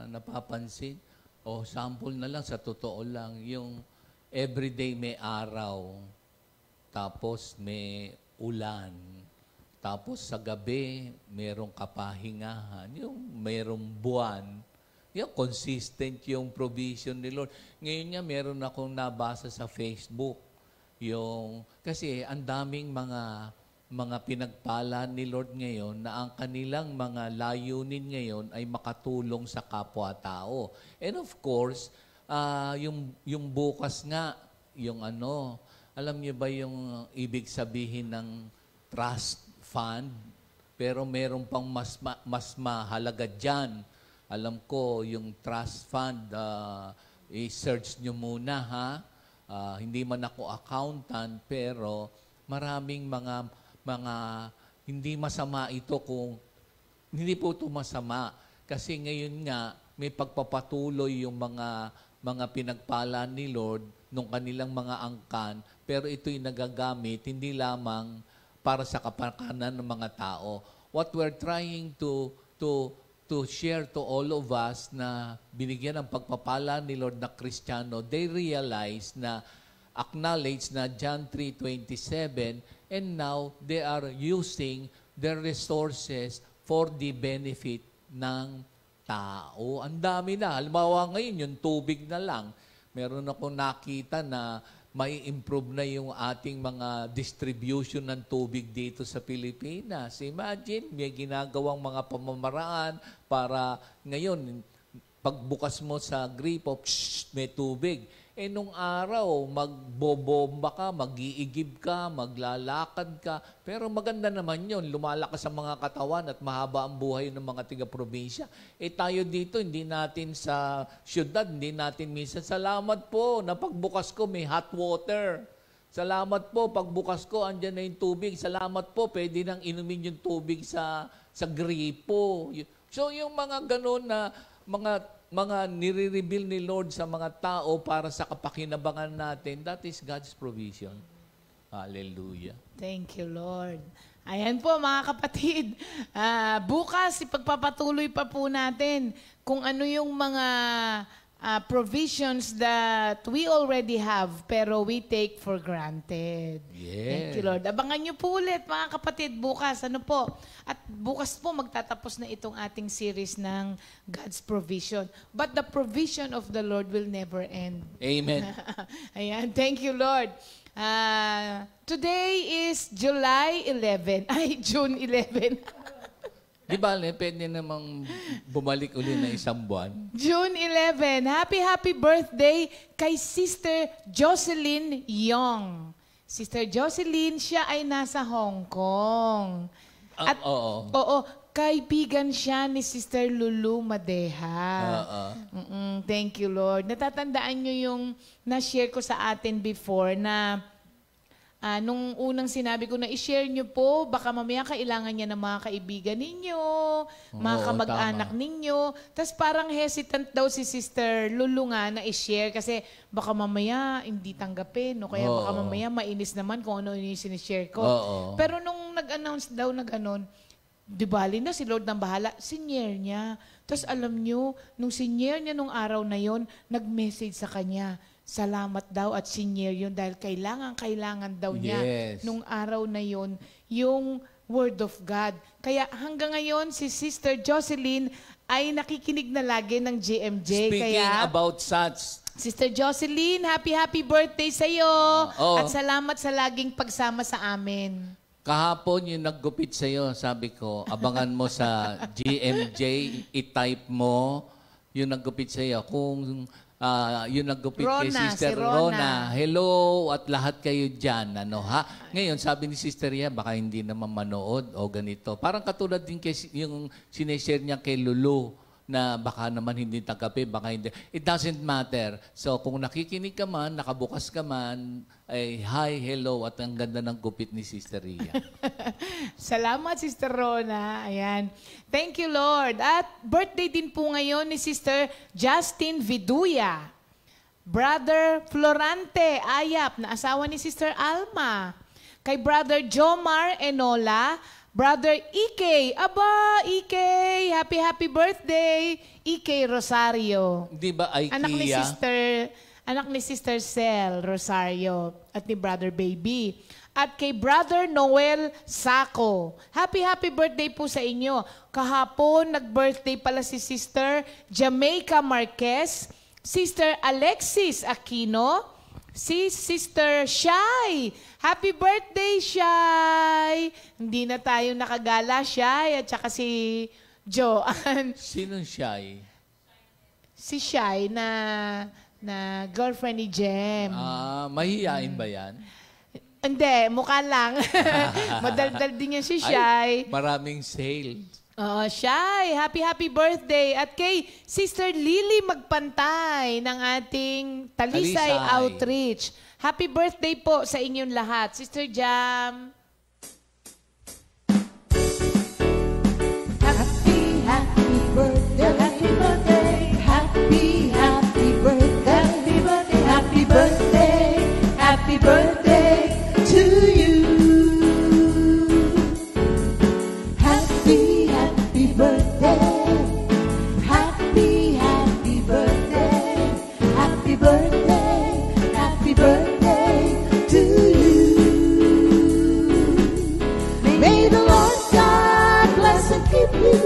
napapansin. O sample na lang, sa totoo lang, yung everyday may araw, tapos may ulan, tapos sa gabi merong kapahingahan, yung merong buwan. Yung consistent yung provision ni Lord. Ngayon nga, meron akong nabasa sa Facebook. Kasi ang daming mga pinagpala ni Lord ngayon na ang kanilang mga layunin ngayon ay makatulong sa kapwa-tao. And of course, yung bukas nga, yung alam niyo ba yung ibig sabihin ng trust fund? Pero meron pang mas mahalaga dyan. Alam ko, yung trust fund, i-search nyo muna, ha? Hindi man ako accountant, pero maraming mga hindi masama ito kung hindi po ito masama. Kasi ngayon nga, may pagpapatuloy yung mga pinagpala ni Lord nung kanilang mga angkan, pero ito'y nagagamit hindi lamang para sa kapakanan ng mga tao. What we're trying to share to all of us na binigyan ng pagpapala ni Lord na Kristiyano, they realize na acknowledge na John 3:27 and now they are using their resources for the benefit ng tao. Ang dami na. Halimbawa ngayon, yung tubig na lang. Meron akong nakita na may improve na yung ating mga distribution ng tubig dito sa Pilipinas. Imagine, may ginagawang mga pamamaraan para ngayon, pagbukas mo sa gripo, may tubig. Nung araw, magbobomba ka, mag-iigib ka, maglalakad ka. Pero maganda naman yun, lumalakas ang mga katawan at mahaba ang buhay ng mga tiga-probinsya. Tayo dito, hindi natin sa syudad, hindi natin minsan, salamat po, na pagbukas ko may hot water. Salamat po, pagbukas ko, andyan na yung tubig. Salamat po, pwede nang inumin yung tubig sa gripo. So yung mga ganun na mga nire-reveal ni Lord sa mga tao para sa kapakinabangan natin, that is God's provision. Hallelujah. Thank you, Lord. Ayan po, mga kapatid. Bukas, ipagpapatuloy pa po natin kung ano yung mga provisions that we already have pero we take for granted. Yeah. Thank you, Lord. Abangan nyo po ulit, mga kapatid, bukas. At bukas po magtatapos na itong ating series ng God's provision. But the provision of the Lord will never end. Amen. Ayan, thank you, Lord. Today is July 11. Ay, June 11. Di ba, pwede namang bumalik uli na isang buwan. June 11, happy birthday kay Sister Jocelyn Yong. Sister Jocelyn, siya ay nasa Hong Kong. At, Oo. Oo, kaibigan siya ni Sister Lulu Madeha. Oo. Thank you, Lord. Natatandaan nyo yung na-share ko sa atin before na nung unang sinabi ko na i-share nyo po, baka mamaya kailangan niya ng mga kaibigan ninyo, mga Oo, kamag-anak tama. ninyo. Tapos parang hesitant daw si Sister Lulu nga na i-share kasi baka mamaya hindi tanggapin. No? Kaya baka Oo. mamaya mainis naman kung ano yung sinishare ko. Oo. Pero nung nag-announce daw na gano'n, di bali na si Lord ng bahala, sinyer niya. Tapos alam nyo, nung sinyer niya nung araw na yon, nag-message sa kanya, salamat daw at sinyer yun dahil kailangan daw niya Yes. nung araw na yon yung Word of God. Kaya hanggang ngayon, si Sister Jocelyn ay nakikinig na lagi ng GMJ. Speaking Kaya, about such, Sister Jocelyn, happy birthday sa iyo Oo. at salamat sa laging pagsama sa amin. kahapon yung naggupit sa'yo, sabi ko, abangan mo sa GMJ, i-type mo yung naggupit sa'yo. Kung yung naggupit kay Rona, Sister si Rona. hello at lahat kayo dyan. Ano, ha? Ngayon, sabi ni Sister Ria, baka hindi naman manood o ganito. Parang katulad din kay, yung sineshare niya kay Lulu na baka naman hindi tagapi, baka hindi. It doesn't matter. So, kung nakikinig ka man, nakabukas ka man, ay hi, hello, at ang ganda ng gupit ni Sister Ria. Salamat, Sister Rona. Ayan. Thank you, Lord. At birthday din po ngayon ni Sister Justin Viduya. Brother Florante Ayap, na asawa ni Sister Alma. Kay Brother Jomar Enola, Brother Ike. Aba, Ike, happy birthday. Ike Rosario. Di ba, IKEA? Anak ni Sister Cel Rosario at ni Brother Baby. At kay Brother Noel Saco. Happy birthday po sa inyo. Kahapon, nag-birthday pala si Sister Jamaica Marquez, Sister Alexis Aquino, si Sister Shai. Happy birthday, Shai! Hindi na tayo nakagala, Shai, at saka si Joanne. Sinong shy? Si Shai na girlfriend ni Jem. Mahihain ba yan? Hindi, mukha lang. Madaldal din yan si Shai. Ay, maraming sale. Oo, Shai, happy birthday. At kay Sister Lily Magpantay ng ating Talisay Talisay. Outreach. Happy birthday po sa inyong lahat. Sister Jam. Happy birthday, happy birthday, happy birthday, happy birthday, happy birthday to you. Happy birthday, happy birthday, happy birthday, happy birthday to you. May the Lord God bless and keep you.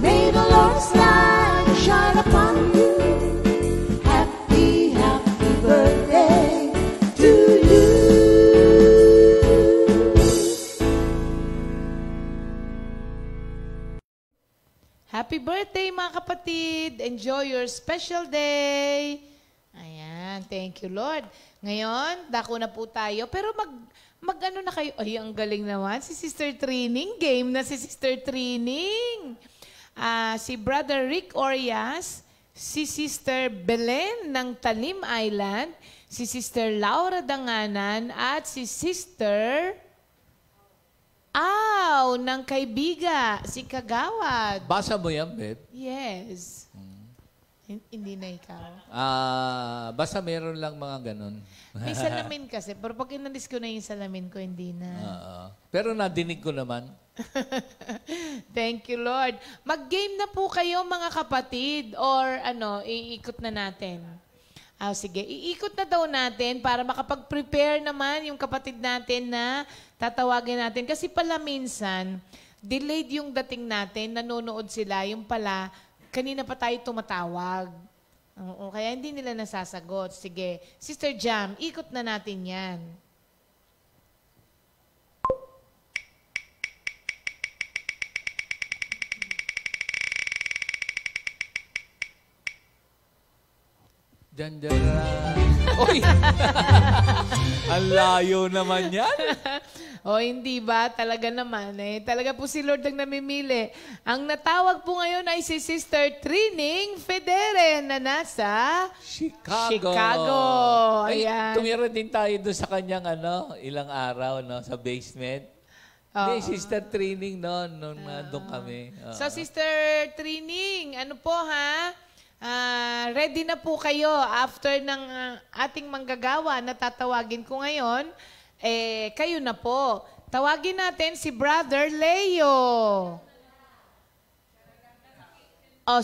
May the Lord's light shine upon you. Happy birthday to you. Happy birthday mga kapatid. Enjoy your special day. Ayan, thank you Lord. Ngayon, dako na po tayo. Pero mag-ano na kayo. Ay, ang galing naman. Si Sister Trining. Game na si Sister Trining. Si Brother Rick Orias, si Sister Belen ng Talim Island, si Sister Laura Danganan, at si Sister ng Kaibiga, si Kagawad. Basa mo yan, Beth? Yes. Hindi na ikaw. Basta meron lang mga ganun. May salamin kasi, pero pag inalis ko na yung salamin ko, hindi na. Pero nadinig ko naman. Thank you, Lord. Mag-game na po kayo, mga kapatid, or iikot na natin. Sige, iikot na daw natin para makapag-prepare naman yung kapatid natin na tatawagin natin. Kasi pala minsan, delayed yung dating natin, nanonood sila, yung pala, kanina pa tayo tumatawag. Oo, kaya hindi nila nasasagot. Sige, Sister Jam, ikot na natin yan. Jandaran. Uy! Ang layo naman yan. O hindi ba? Talaga naman eh. Talaga po si Lord ang namimili. Ang natawag po ngayon ay si Sister Trining Federe na nasa Chicago. Ay, Ayan. tumira din tayo doon sa kanyang ilang araw sa basement. Hindi, Sister Trining nung nandun kami. So Sister Trining, ano po ha? Ready na po kayo after ng ating manggagawa na tatawagin ko ngayon. Kayo na po. Tawagin natin si Brother Leo.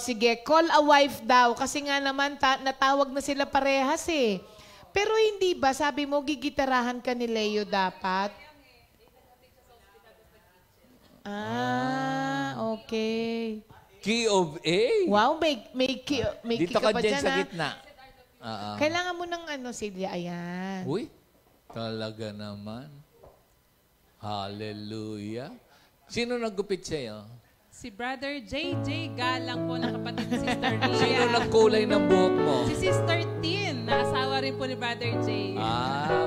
Sige, call a wife daw. Kasi nga naman, natawag na sila parehas eh. Pero hindi ba, sabi mo, gigitarahan ka ni Leo dapat? Okay. Key of A. Wow, may key Dito ka ka pa dyan dyan, sa gitna. Kailangan mo ng Silvia. Ayan. Uy, talaga naman. Hallelujah. Sino naggupit sa'yo? Si Brother JJ Galang po na kapatid ni Sister Ria. Sino nagkulay ng buhok mo? Si Sister Tin, na asawa rin po ni Brother J.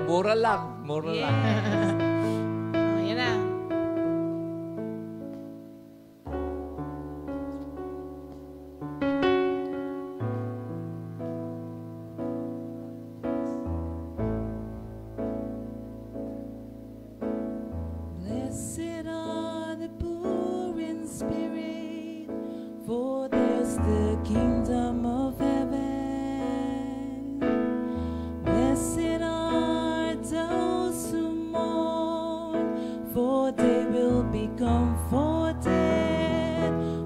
Mura lang. Mura lang. Ayan na. Blessed are the poor in spirit, for theirs the kingdom of heaven. Blessed are those who mourn, for they will be comforted,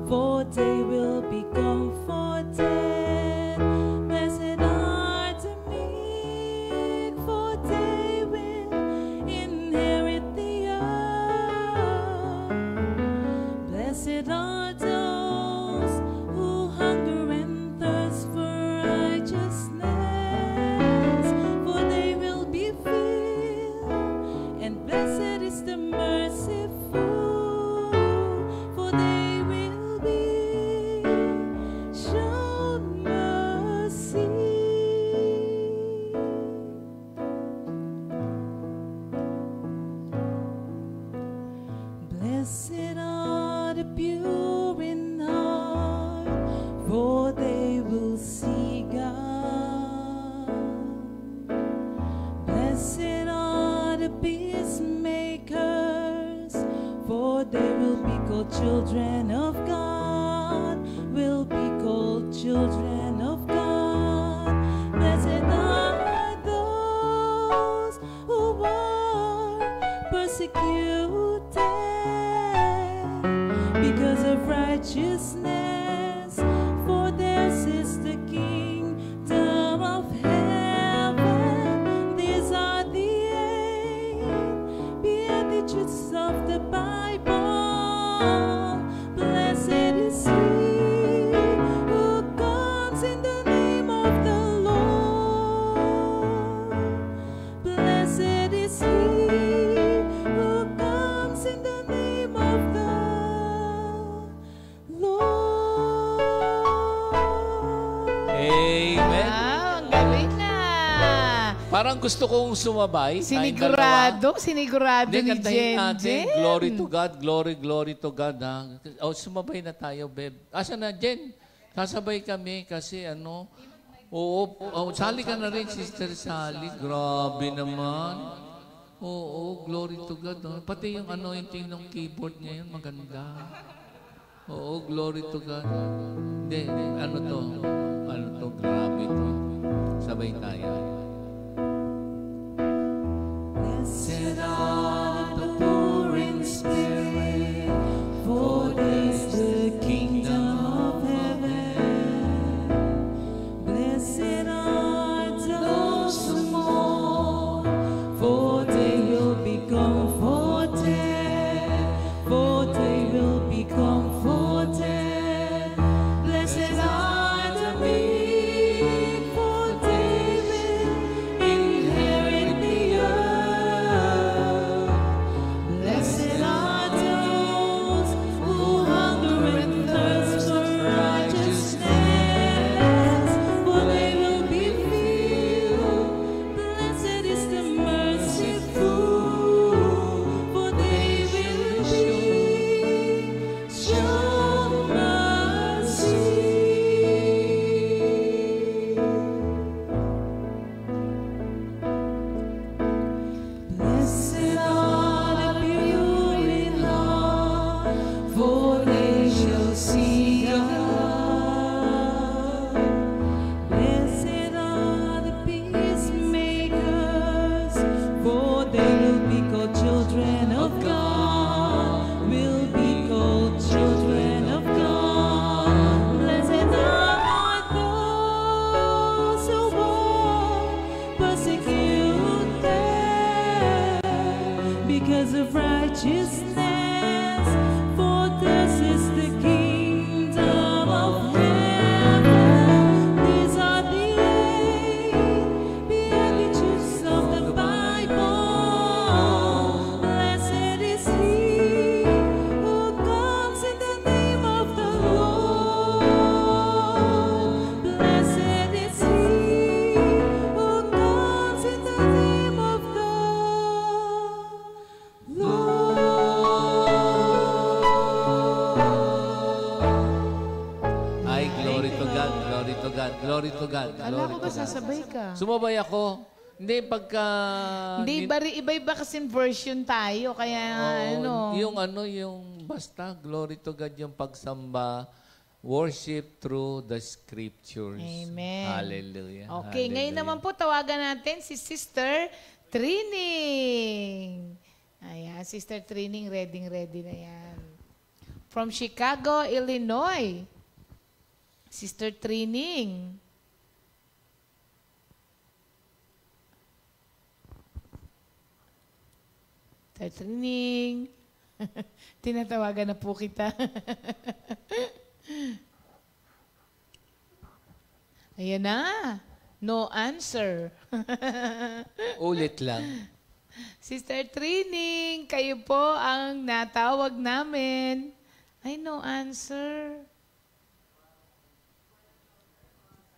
for they will be comforted. Blessed are the meek, for they will inherit the earth. Blessed are those who hunger and thirst for righteousness, for they will be filled. And blessed is the merciful, for they will be shown mercy. Blessed are the pure in heart, for they will see God. Blessed are the peacemakers, for they will be called children of God, will be called children of God. Blessed are those who are persecuted because of righteousness, for theirs is the kingdom of heaven. These are the eight beatitudes of the Bible. Blessed is he who comes in the name of the Lord. Blessed is he who comes in the name of the Lord. Amen. Ang galing na. Parang gusto kong sumabay. Sinigurado Hindi, ni kantahin natin. Jen. Glory to God, glory to God. Sumabay na tayo, Beb. Asa na, Jen? Sasabay kami kasi sali ka na rin, Sister Sally. Grabe naman. Oo, glory to God. Pati yung anointing ng keyboard niya yun, maganda. Oo, glory to God. Hindi, ano to, grabe to. Sabay tayo. Blessed are the poor in spirit, for theirs the kingdom of heaven. Blessed are those who mourn, for they will be comforted, for they will be comforted. Blessed are the meek, for they will because of righteousness, for this is the kingdom of heaven. These are the beatitudes of the Bible. Blessed is he who comes in the name of the Lord. Blessed is he who comes in the name of the Ay, glory to God, glory to God, glory to God, Kala glory ko to ba God. sasabay ka? Sumabay ako. Hindi, pagka... Hindi, iba-iba kasing version tayo. Kaya Yung basta, glory to God, yung pagsamba, worship through the scriptures. Amen. Hallelujah. Okay, ngayon naman po tawagan natin si Sister Trining. Ayan, Sister Trining, ready na yan. From Chicago, Illinois. Sister Trining. Sister Trining. Tinatawagan na po kita. Ayan na. No answer. Ulit lang. Sister Trining, kayo po ang natawag namin. Ay, no answer.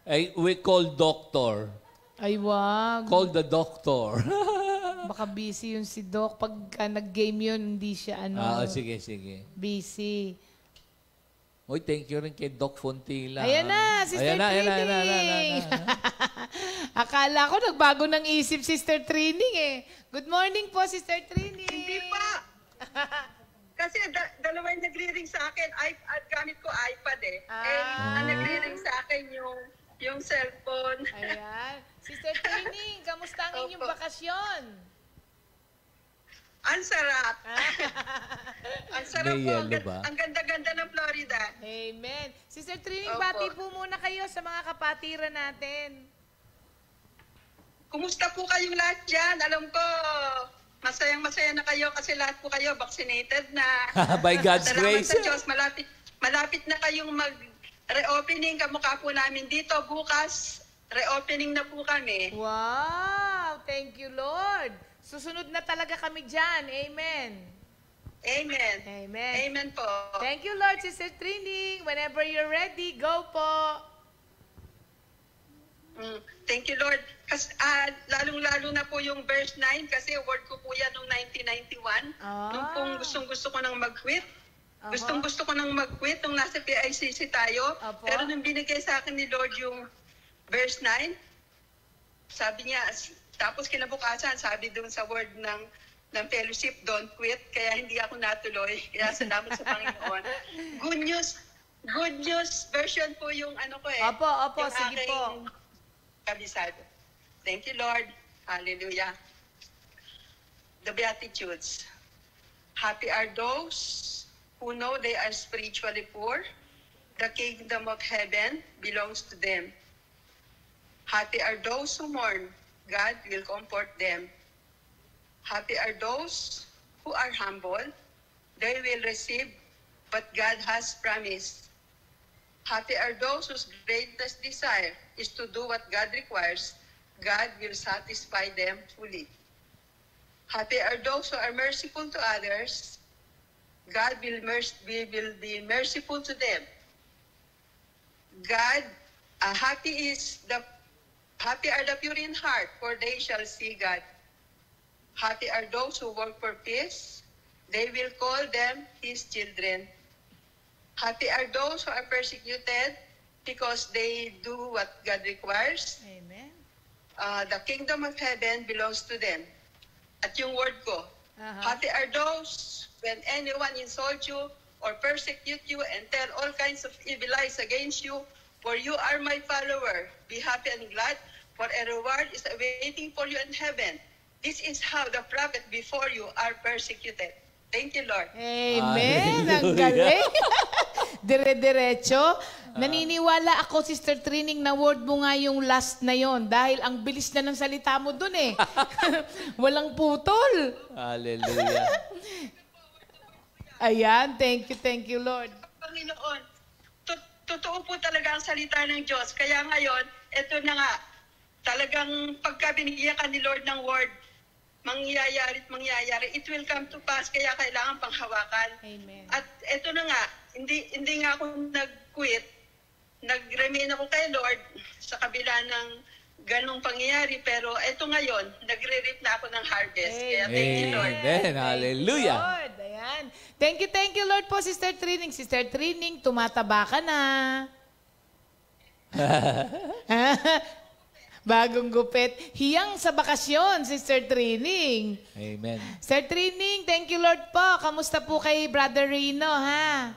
Ay, we call doctor. Ay, wag. Call the doctor. Baka busy yun si Doc. Pagka nag-game yun, hindi siya Sige, sige. busy. Uy, thank you rin kay Doc Fontila. Ayan na, Sister Trining. Akala ko nagbago ng isip Sister Trining eh. Good morning po, Sister Trining. Hindi pa. Kasi dalawa yung nagre-ring sa akin. At gamit ko iPad eh. Ang nagre-ring sa akin yung cellphone. Ayan. Sister Trining, kamusta ang inyong Opo. bakasyon? Ang sarap. Ang sarap May po. yellow ba? Ang ganda-ganda ng Florida. Amen. Sister Trining, Opo. bati po muna kayo sa mga kapatiran natin. Kumusta po kayong lahat dyan? Alam ko, masayang-masaya na kayo kasi lahat po kayo vaccinated na. By God's Salamat grace. sa Diyos. Malapit na kayong mag-reopening. Kamukha po namin dito. Bukas, reopening na po kami. Wow! Thank you, Lord. Susunod na talaga kami dyan. Amen. Amen. Amen. Amen po. Thank you, Lord, Sister Trining. Whenever you're ready, go po. Thank you, Lord. Kasi, lalong-lalo na po yung verse 9 kasi award ko po yan noong 1991. Nung pong gustong-gusto ko nang mag-quit. Gustong-gusto ko nang mag-quit nung nasa PICC tayo. Apo. Pero nung binigay sa akin ni Lord yung verse 9, sabi niya, tapos kinabukasan, sabi doon sa word ng fellowship, don't quit. Kaya hindi ako natuloy. Kaya salamat sa Panginoon. Good news version po yung ano ko eh. Opo, Yung sige aking po. kabisado. Thank you, Lord. Hallelujah. The Beatitudes. Happy are those who know they are spiritually poor. The kingdom of heaven belongs to them. Happy are those who mourn. God will comfort them. Happy are those who are humble. They will receive what God has promised. Happy are those whose greatest desire is to do what God requires. God will satisfy them fully. Happy are those who are merciful to others. God will be merciful to them. Happy are the pure in heart, for they shall see God. Happy are those who work for peace. They will call them His children. Happy are those who are persecuted because they do what God requires. Amen. The kingdom of heaven belongs to them. At yung word ko, happy are those when anyone insult you or persecute you and tell all kinds of evil lies against you, for you are my follower. Be happy and glad, for a reward is awaiting for you in heaven. This is how the prophet before you are persecuted. Thank you, Lord. Amen. Ang galing. dire-diretso. Naniniwala ako, Sister Trining, na word mo nga yung last na yon dahil ang bilis na ng salita mo dun eh. Walang putol. Hallelujah. Ayan, thank you, Lord. Panginoon, totoo po talaga ang salita ng Diyos. Kaya ngayon, eto na nga, talagang pagka binigyan ka ni Lord ng word, mangyayari, it will come to pass, kaya kailangan panghawakan. Amen. At eto na nga, hindi nga ako nag-quit. Nag-remain ako kay Lord sa kabila ng ganong pangyayari, pero eto ngayon, nagre-reap na ako ng harvest. Kaya thank you, Lord. Amen. Hallelujah. Lord, ayan. Thank you, Lord po, Sister Trining. Sister Trining, tumataba ka na. Bagong gupit. Hiyang sa bakasyon, Sister Trining. Amen. Sister Trining, thank you, Lord po. Kamusta po kay Brother Rino, ha?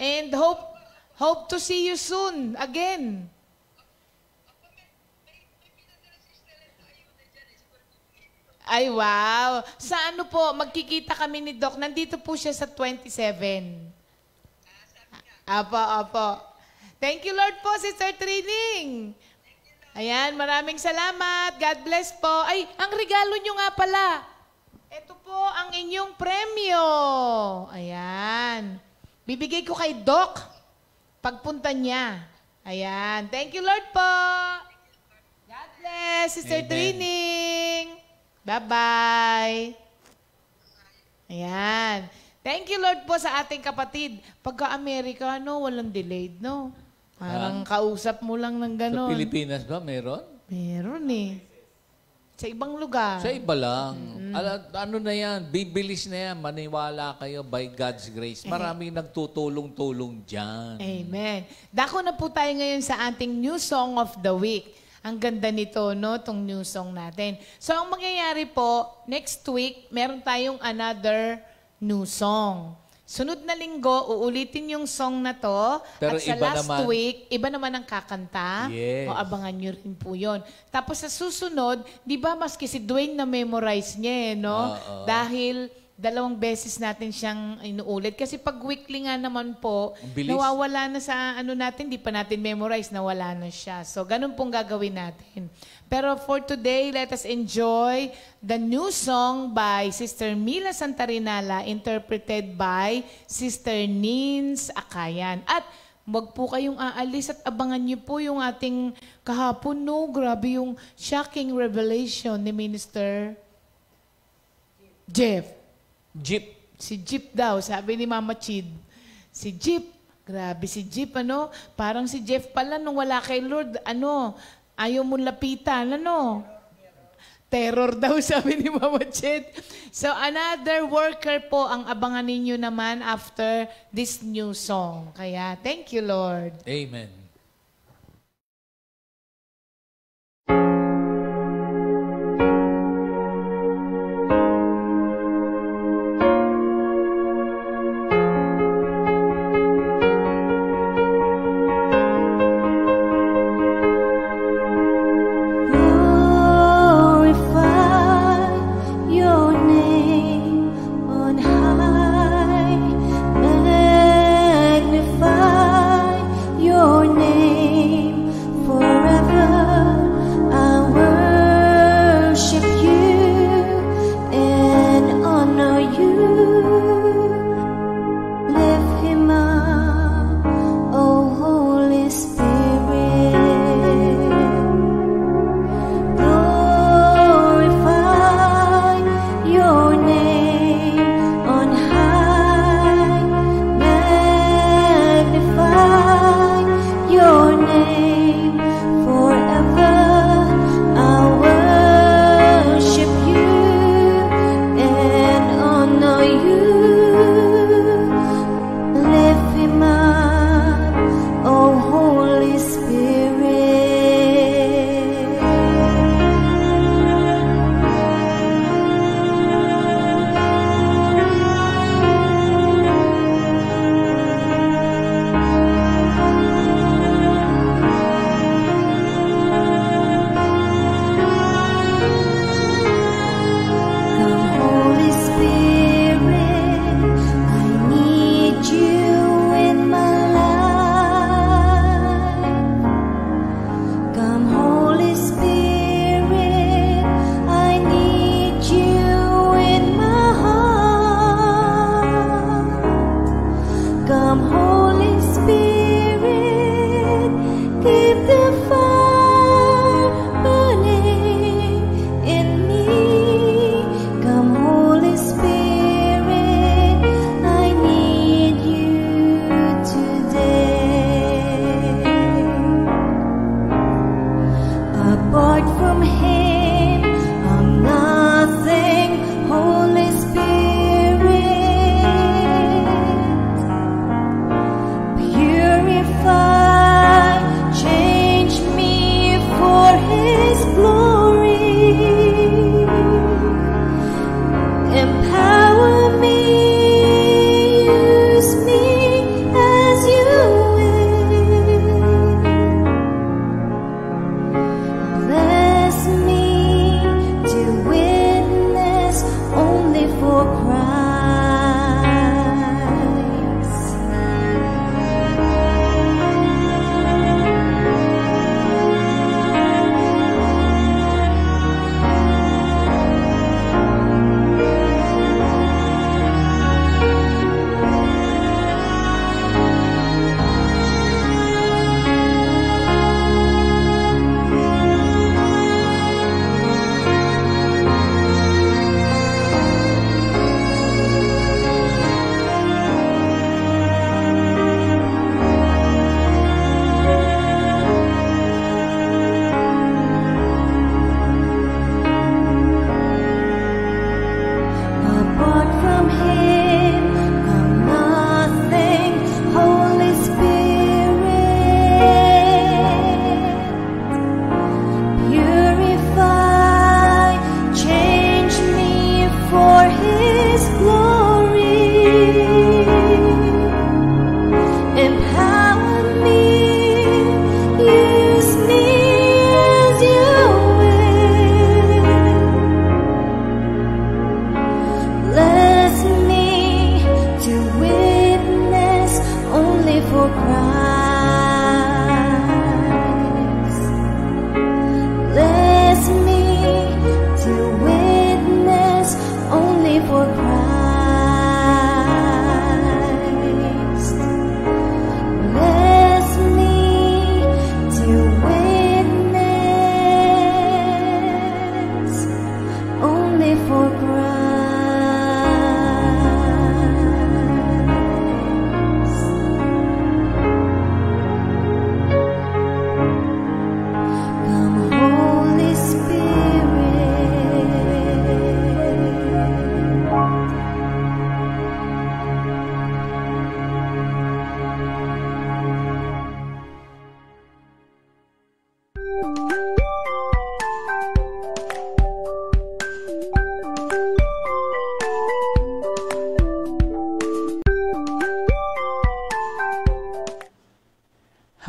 And hope to see you soon again. Ay, wow. Sa ano po, magkikita kami ni Doc. Nandito po siya sa 27. Apo. Thank you, Lord po, Sister Trining. Ayan, maraming salamat. God bless po. Ay, ang regalo nyo nga pala. Ito po ang inyong premyo. Ayan. Bibigay ko kay Doc pagpunta niya. Ayan. Thank you, Lord po. God bless, Sister Amen. Trining. Bye-bye. Ayan. Thank you, Lord po, sa ating kapatid. Pagka-Amerika, walang delayed, no? Parang kausap mo lang ng Sa gano'n. Pilipinas ba meron? Meron eh. Sa ibang lugar. Sa iba lang. Ano na yan, bibilis na yan. Maniwala kayo by God's grace. Maraming nagtutulong-tulong dyan. Amen. Dako na po tayo ngayon sa ating new song of the week. Ang ganda nito, no? Itong new song natin. So, ang mangyayari po, next week, meron tayong another new song. Sunod na linggo, uulitin yung song na to. Pero at sa iba last naman. week, iba naman ang kakanta. Yes. O abangan nyo rin po yun. Tapos sa susunod, di ba maski si Dwayne na-memorize niya no? Oo. Dahil 2 beses natin siyang inuulit. Kasi pag weekly nga naman po, Ang bilis. nawawala na sa ano natin, di pa natin memorize, nawala na siya. So, ganun pong gagawin natin. Pero for today, let us enjoy the new song by Sister Mila Santarinala, interpreted by Sister Nins Akayan. At wag po kayong aalis at abangan niyo po yung ating kahapon, no? Grabe yung shocking revelation ni Minister Jeff. Jeep. Si Jeep daw, sabi ni Mama Chid. Si Jeep, grabe si Jeep, ano? Parang si Jeff pala nung wala kay Lord, ayaw mo lapitan, Terror daw, sabi ni Mama Chid. So, another worker po ang abangan ninyo naman after this new song. Kaya, thank you, Lord. Amen. Glorify your name on high. Magnify your name.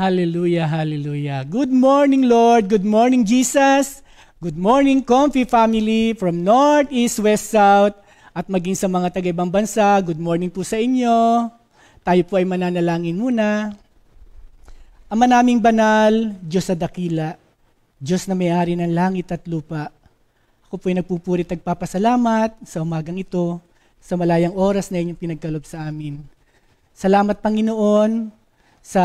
Hallelujah, hallelujah. Good morning, Lord. Good morning, Jesus. Good morning, Comfy family from North, East, West, South, at maging sa mga taga-ibang bansa. Good morning po sa inyo. Tayo po ay mananalangin muna. Ama naming banal, Diyos sa dakila, Diyos na may-ari ng langit at lupa. Ako po ay nagpupurit at nagpapasalamat sa umagang ito, sa malayang oras na inyong pinagkaloob sa amin. Salamat, Panginoon, sa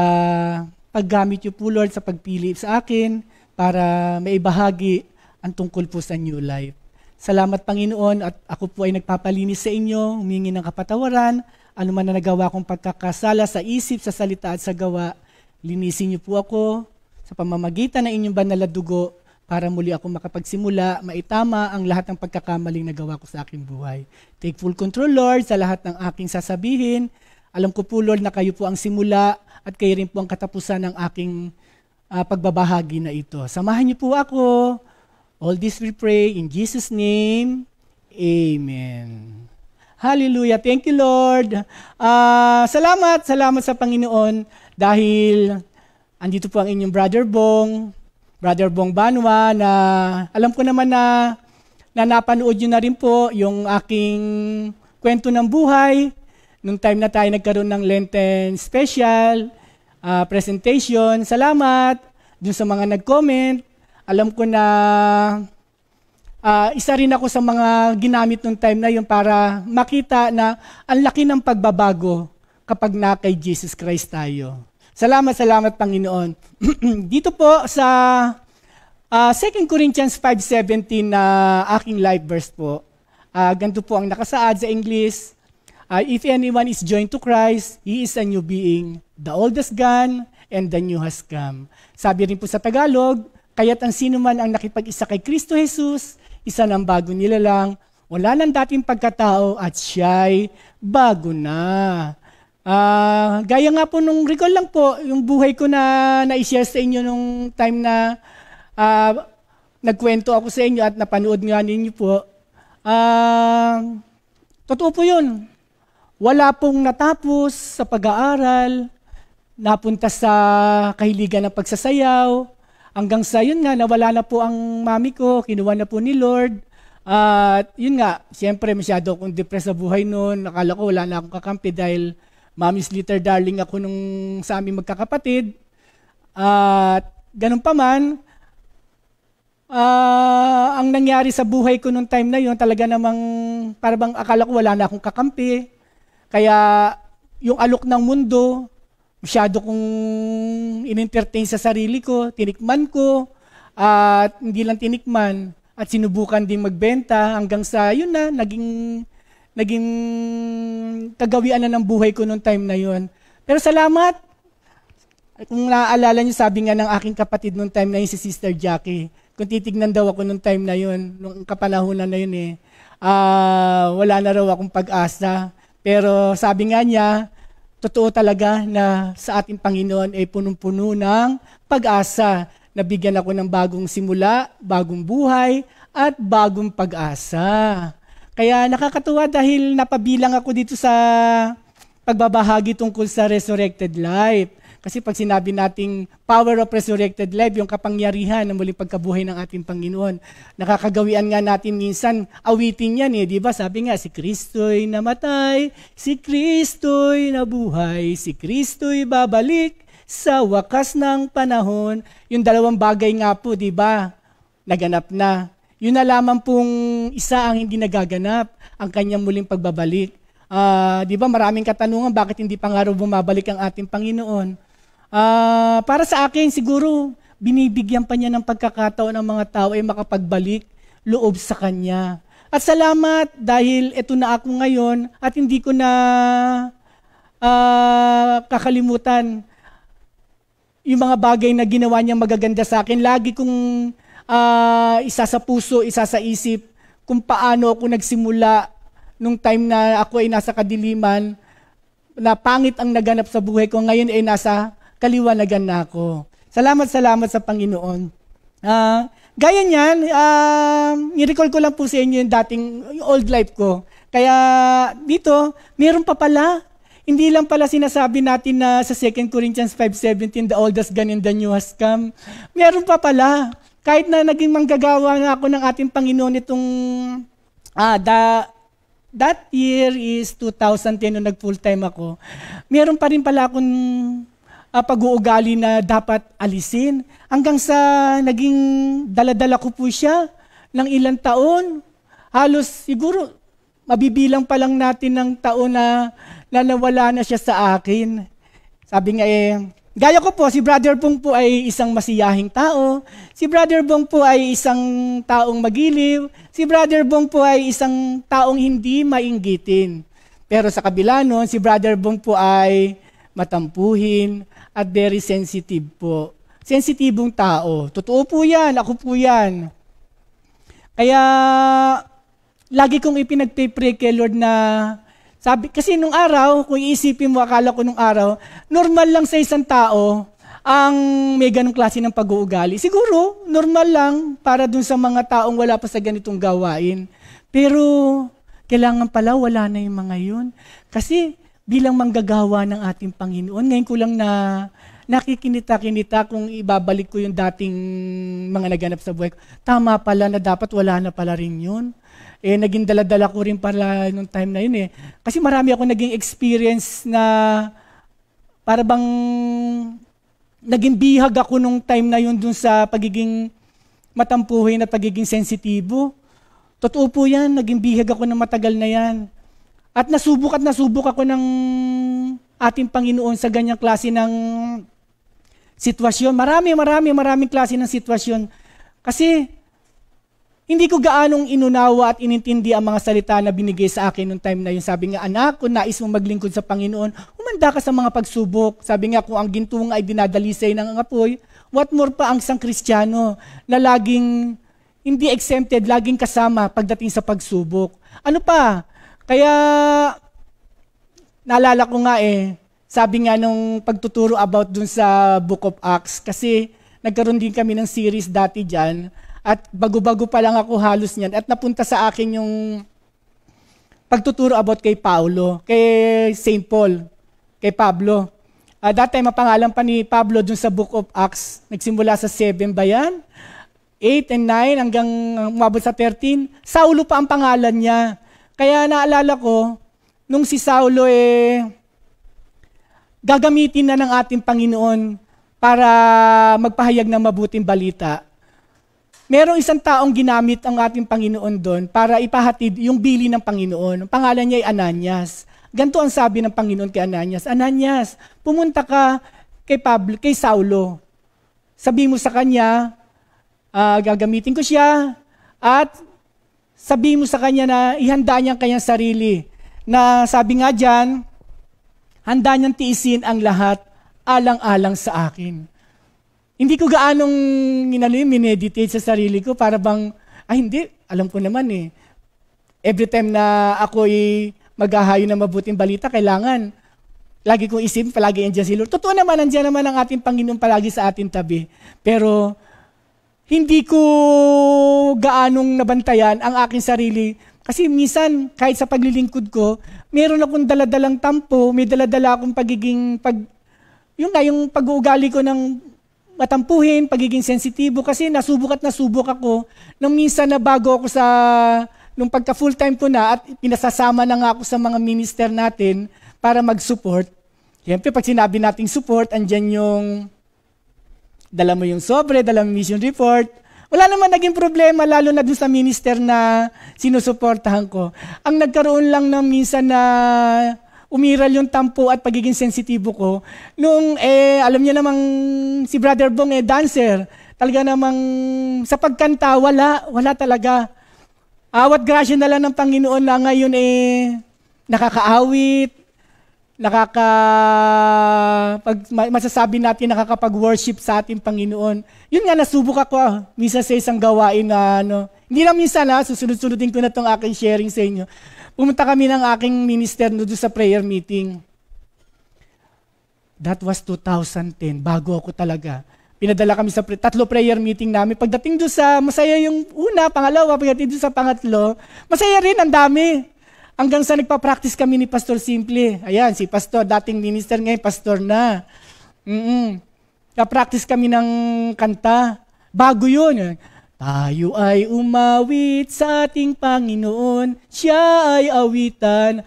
paggamit niyo po, Lord, sa pagpili sa akin para maibahagi ang tungkol po sa new life. Salamat, Panginoon, at ako po ay nagpapalinis sa inyo, humingi ng kapatawaran, ano man na nagawa kong pagkakasala sa isip, sa salita at sa gawa. Linisin niyo po ako sa pamamagitan ng inyong banal na dugo para muli ako makapagsimula, maitama ang lahat ng pagkakamaling nagawa ko sa aking buhay. Take full control, Lord, sa lahat ng aking sasabihin. Alam ko po, Lord, na kayo po ang simula at kayo rin po ang katapusan ng aking pagbabahagi na ito. Samahan niyo po ako. All this we pray in Jesus' name. Amen. Hallelujah. Thank you, Lord. Salamat sa Panginoon dahil andito po ang inyong Brother Bong Banwa, na alam ko naman na napanood nyo na rin po yung aking kwento ng buhay nung time na tayo nagkaroon ng Lenten special presentation. Salamat dun sa mga nag-comment. Alam ko na isa rin ako sa mga ginamit nung time na yun para makita na ang laki ng pagbabago kapag na kay Jesus Christ tayo. Salamat, Panginoon. Dito po sa 2 Corinthians 5:17 na aking live verse po, ganito po ang nakasaad sa English. If anyone is joined to Christ, he is a new being. The old has gone and the new has come. Sabi rin po sa Tagalog, kaya't ang sino man ang nakipag-isa kay Kristo Jesus, isa ng bago nilalang, wala nang dating pagkatao at siya'y bago na. Gaya nga po nung recall lang po, yung buhay ko na na-share sa inyo nung time na nagkwento ako sa inyo at napanood nga ninyo po. Totoo po yun. Wala pong natapos sa pag-aaral, napunta sa kahiligan ng pagsasayaw, hanggang sa yun nga, nawala na po ang mami ko, kinuha na po ni Lord. At yun nga, siyempre masyado akong depressed sa buhay noon, nakala ko wala na akong kakampi dahil mommy's little darling ako nung sa aming magkakapatid. At ganun pa man, ang nangyari sa buhay ko nung time na yun, talaga namang parang akala ko wala na akong kakampi. Kaya yung alok ng mundo, masyado kong in-entertain sa sarili ko, tinikman ko, at hindi lang tinikman, at sinubukan din magbenta hanggang sa yun na, naging kagawian na ng buhay ko nung time na yun. Pero salamat, kung naaalala niyo, sabi nga ng aking kapatid nung time na yun, si Sister Jackie, kung titignan daw ako nung time na yun, nung kapanahonan na yun wala na raw akong pag-asa. Pero sabi nga niya, totoo talaga na sa ating Panginoon ay punong-puno ng pag-asa. Nabigyan ako ng bagong simula, bagong buhay, at bagong pag-asa. Kaya nakakatuwa dahil napabilang ako dito sa pagbabahagi tungkol sa resurrected life. Kasi pag sinabi nating power of resurrected life, yung kapangyarihan ng muling pagkabuhay ng ating Panginoon, nakakagawian nga natin minsan, awitin yan di ba? Sabi nga, si Kristo'y namatay, si Kristo'y nabuhay, si Kristo'y babalik sa wakas ng panahon. Yung dalawang bagay nga po, di ba? Naganap na. Yun na lamang pong isa ang hindi nagaganap, ang kanyang muling pagbabalik. Di ba? Maraming katanungan, bakit hindi pa nga raw bumabalik ang ating Panginoon? Para sa akin, siguro, binibigyan pa niya ng pagkakataon ng mga tao ay makapagbalik loob sa Kanya. At salamat dahil eto na ako ngayon at hindi ko na kakalimutan yung mga bagay na ginawa niya magaganda sa akin. Lagi kong isa sa puso, isa sa isip kung paano ako nagsimula nung time na ako ay nasa kadiliman, na pangit ang naganap sa buhay ko, ngayon ay nasa kaliwanagan na ako. Salamat sa Panginoon. Gaya niyan, i-recall ko lang po sa inyo yung dating yung old life ko. Kaya dito, meron pa pala. hindi lang pala sinasabi natin na sa 2 Corinthians 5:17, the old has gone and the new has come. Meron pa pala. Kahit na naging manggagawa nga ako ng ating Panginoon itong, that year is 2010 nung nag-full-time ako, meron pa rin pala akong pag-uugali na dapat alisin. Hanggang sa naging daladala ko po siya ng ilang taon. Halos siguro mabibilang pa lang natin ng taon na nawala na siya sa akin. Sabi nga gaya ko po, si Brother Bong po ay isang masiyahing tao. Si Brother Bong po ay isang taong magiliw. Si Brother Bong po ay isang taong hindi mainggitin. Pero sa kabila nun, si Brother Bong po ay matampuhin at very sensitive po. Sensitibong tao. Totoo po yan, ako po yan. Kaya, lagi kong ipinagpipray kay Lord na, sabi, kasi nung araw, kung iisipin mo, akala ko nung araw, normal lang sa isang tao ang may ganong klase ng pag-uugali. Siguro, normal lang para dun sa mga taong wala pa sa ganitong gawain. Pero, kailangan pala wala na yung mga yun. Kasi, bilang manggagawa ng ating Panginoon, ngayon ko lang na nakikinita-kinita kung ibabalik ko yung dating mga naganap sa buhay ko. Tama pala na dapat wala na pala rin yun. Naging dala-dala ko rin pala nung time na yun Kasi marami ako naging experience na para bang naging bihag ako nung time na yun dun sa pagiging matampuhin at pagiging sensitibo. Totoo po yan, naging bihag ako ng matagal na yan. At nasubok ako ng ating Panginoon sa ganyang klase ng sitwasyon. Maraming klase ng sitwasyon. Kasi hindi ko gaanong inunawa at inintindi ang mga salita na binigay sa akin noong time na yun. Sabi nga, anak, kung nais mong maglingkod sa Panginoon, humanda ka sa mga pagsubok. Sabi nga, kung ang gintunga ay dinadalisay ng apoy, what more pa ang isang Kristiyano na laging hindi exempted, laging kasama pagdating sa pagsubok. Ano pa? Kaya, naalala ko nga sabi nga nung pagtuturo about dun sa Book of Acts, kasi nagkaroon din kami ng series dati dyan, at bago-bago pa lang ako halos niyan, at napunta sa akin yung pagtuturo about kay Paulo, kay St. Paul, kay Pablo. That time, mapangalan pa ni Pablo dun sa Book of Acts, nagsimula sa 7 ba yan? 8 and 9 hanggang umabot sa 13. Saulo pa ang pangalan niya. Kaya naalala ko, nung si Saulo gagamitin na ng ating Panginoon para magpahayag ng mabuting balita. Merong isang taong ginamit ang ating Panginoon doon para ipahatid yung bili ng Panginoon. Ang pangalan niya ay Ananias. Ganito ang sabi ng Panginoon kay Ananias, Ananias, pumunta ka kay Saulo. Sabi mo sa kanya, gagamitin ko siya, at sabi mo sa kanya na ihanda niya ang kanyang sarili. Na sabi nga dyan, handa niyang tiisin ang lahat alang-alang sa akin. Hindi ko gaanong mineditate sa sarili ko para bang, hindi, alam ko naman Every time na ako maghahayo ng mabuting balita, kailangan, lagi kong isip, palagi andyan si Lord. Totoo naman, andyan naman ang ating Panginoon palagi sa ating tabi. Pero, hindi ko gaanong nabantayan ang aking sarili. Kasi minsan, kahit sa paglilingkod ko, meron akong daladalang tampo, may daladala akong yung pag-uugali ko ng matampuhin, pagiging sensitibo, kasi nasubok ako nung minsan na bago ako nung pagka full-time ko na at pinasasama na nga ako sa mga minister natin para mag-support. Siyempre, pag sinabi nating support, andyan yung dala mo yung sobre, dala mo yung mission report. Wala naman naging problema, lalo na dun sa minister na sinusuportahan ko. Ang nagkaroon lang ng minsan na umiral yung tampo at pagiging sensitibo ko, nung alam niyo namang si Brother Bong dancer. Talaga namang sa pagkanta, wala talaga. Awat grasya na lang ng Panginoon na ngayon nakakaawit, masasabi natin nakakapag-worship sa ating Panginoon. Yun nga, nasubok ako minsan sa isang gawain na hindi lang minsan susunod-sunodin ko na itong aking sharing sa inyo. Pumunta kami ng aking minister doon sa prayer meeting. That was 2010, bago ako talaga. Pinadala kami sa 3 prayer meeting namin. Pagdating doon masaya yung una, pangalawa, pagdating doon sa pangatlo, masaya rin, ang dami. Hanggang sa nagpa-practice kami ni Pastor Simple. Ayan, si Pastor, dating minister ngayon, Pastor na. Na-practice kami ng kanta. Bago yun. Tayo ay umawit sa ating Panginoon, siya ay awitan,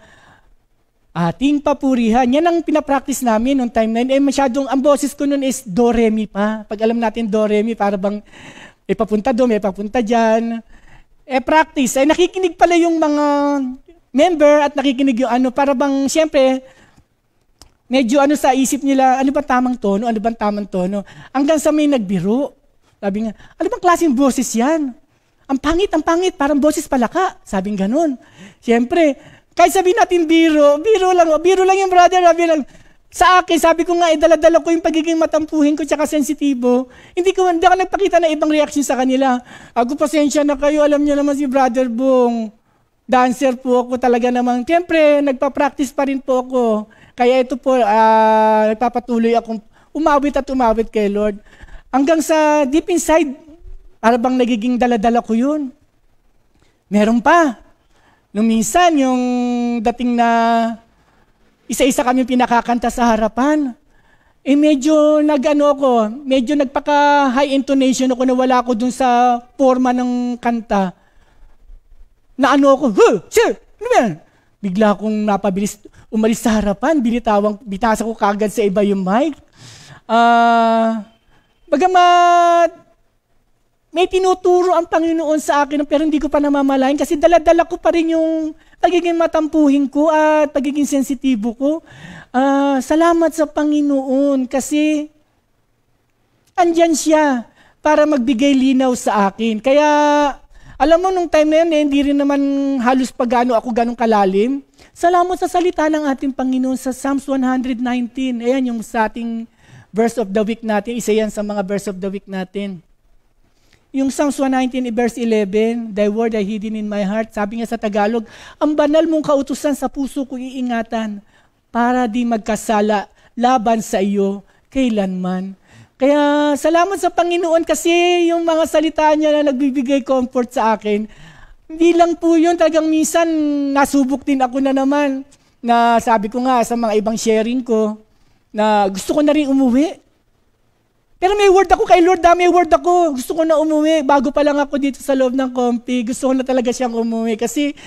ating papurihan. Yan ang pinapractice namin noong time na yun. Masyadong, ang boses ko noon is do, re, mi pa. Pag alam natin do, re, mi, para bang may papunta doon, may papunta dyan. Practice. Nakikinig pala yung mga member at nakikinig yung para bang, siyempre, medyo sa isip nila, ano ba tamang tono, ano ba tamang tono. Hanggang sa may nagbiro. Sabi nga, ano bang klaseng boses yan? Ang pangit, parang boses palaka. Sabing ganun. Siyempre, kahit sabihin natin biro lang yung brother, sabi lang, sa akin, sabi ko nga, dala-dala ko yung pagiging matampuhin ko tsaka sensitibo. Hindi ako nagpakita ng ibang reaction sa kanila. Ako, pasensya na kayo, alam niyo naman si Brother Bong. Dancer po ako talaga naman. Siyempre, nagpa-practice pa rin po ako. Kaya ito po, nagpapatuloy akong umawit kay Lord. Hanggang sa deep inside, para bang nagiging dala-dala ko yun. Meron pa. Nung minsan, yung dating na isa-isa kami pinakakanta sa harapan, medyo medyo nagpaka-high intonation ako na wala ako dun sa forma ng kanta. Na bigla akong napabilis, umalis sa harapan, bitasa ko kagad sa iba yung mic. Bagamat may tinuturo ang Panginoon sa akin pero hindi ko pa namamalayan kasi dala-dala ko pa rin yung pagiging matampuhin ko at pagiging sensitibo ko. Salamat sa Panginoon kasi andyan siya para magbigay linaw sa akin. Kaya alam mo, nung time na yun, hindi rin naman halos ako ganong kalalim. Salamat sa salita ng ating Panginoon sa Psalms 119. Ayan yung sa ating verse of the week natin. Isa yan sa mga verse of the week natin. Yung Psalms 119, verse 11, Thy word I hidden in my heart. Sabi nga sa Tagalog, ang banal mong kautusan sa puso ko iingatan para di magkasala laban sa iyo kailanman. Kaya salamat sa Panginoon kasi yung mga salita niya na nagbibigay comfort sa akin, hindi lang po yun, talagang minsan nasubok din ako na naman na sabi ko nga sa mga ibang sharing ko na gusto ko na rin umuwi. Pero may word ako kay Lord, may word ako. Gusto ko na umuwi. Bago pa lang ako dito sa loob ng Compi, gusto ko na talaga siyang umuwi. Kasi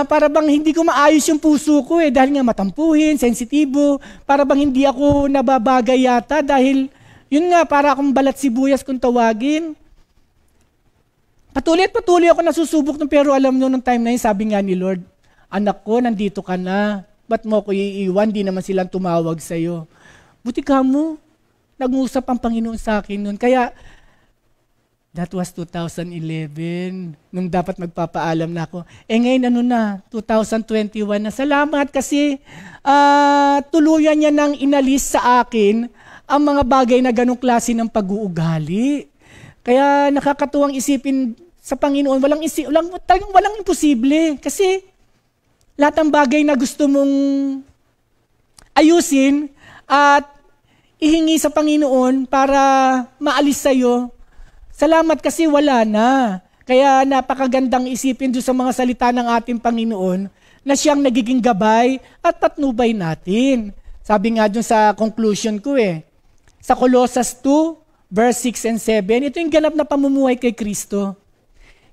para bang hindi ko maayos yung puso ko dahil nga matampuhin, sensitibo. Para bang hindi ako nababagay yata dahil yun nga, para akong balat sibuyas kung tawagin. Patuloy ako nasusubok pero alam nyo nung time na yun, sabi nga ni Lord, anak ko, nandito ka na. Ba't mo ako iiwan? Di naman silang tumawag sa'yo. Buti ka mo. Nag-usap ang Panginoon sa akin noon. Kaya, that was 2011, nung dapat magpapaalam na ako. Ngayon 2021 na. Salamat kasi tuluyan niya nang inalis sa akin ang mga bagay na ganong klase ng pag-uugali. Kaya nakakatuwang isipin sa Panginoon, walang imposible. Kasi lahat ng bagay na gusto mong ayusin at ihingi sa Panginoon para maalis sa'yo, salamat kasi wala na. Kaya napakagandang isipin doon sa mga salita ng ating Panginoon na siyang nagiging gabay at patnubay natin. Sabi nga doon sa conclusion ko sa Colossus 2, verse 6 and 7, ito yung ganap na pamumuhay kay Kristo.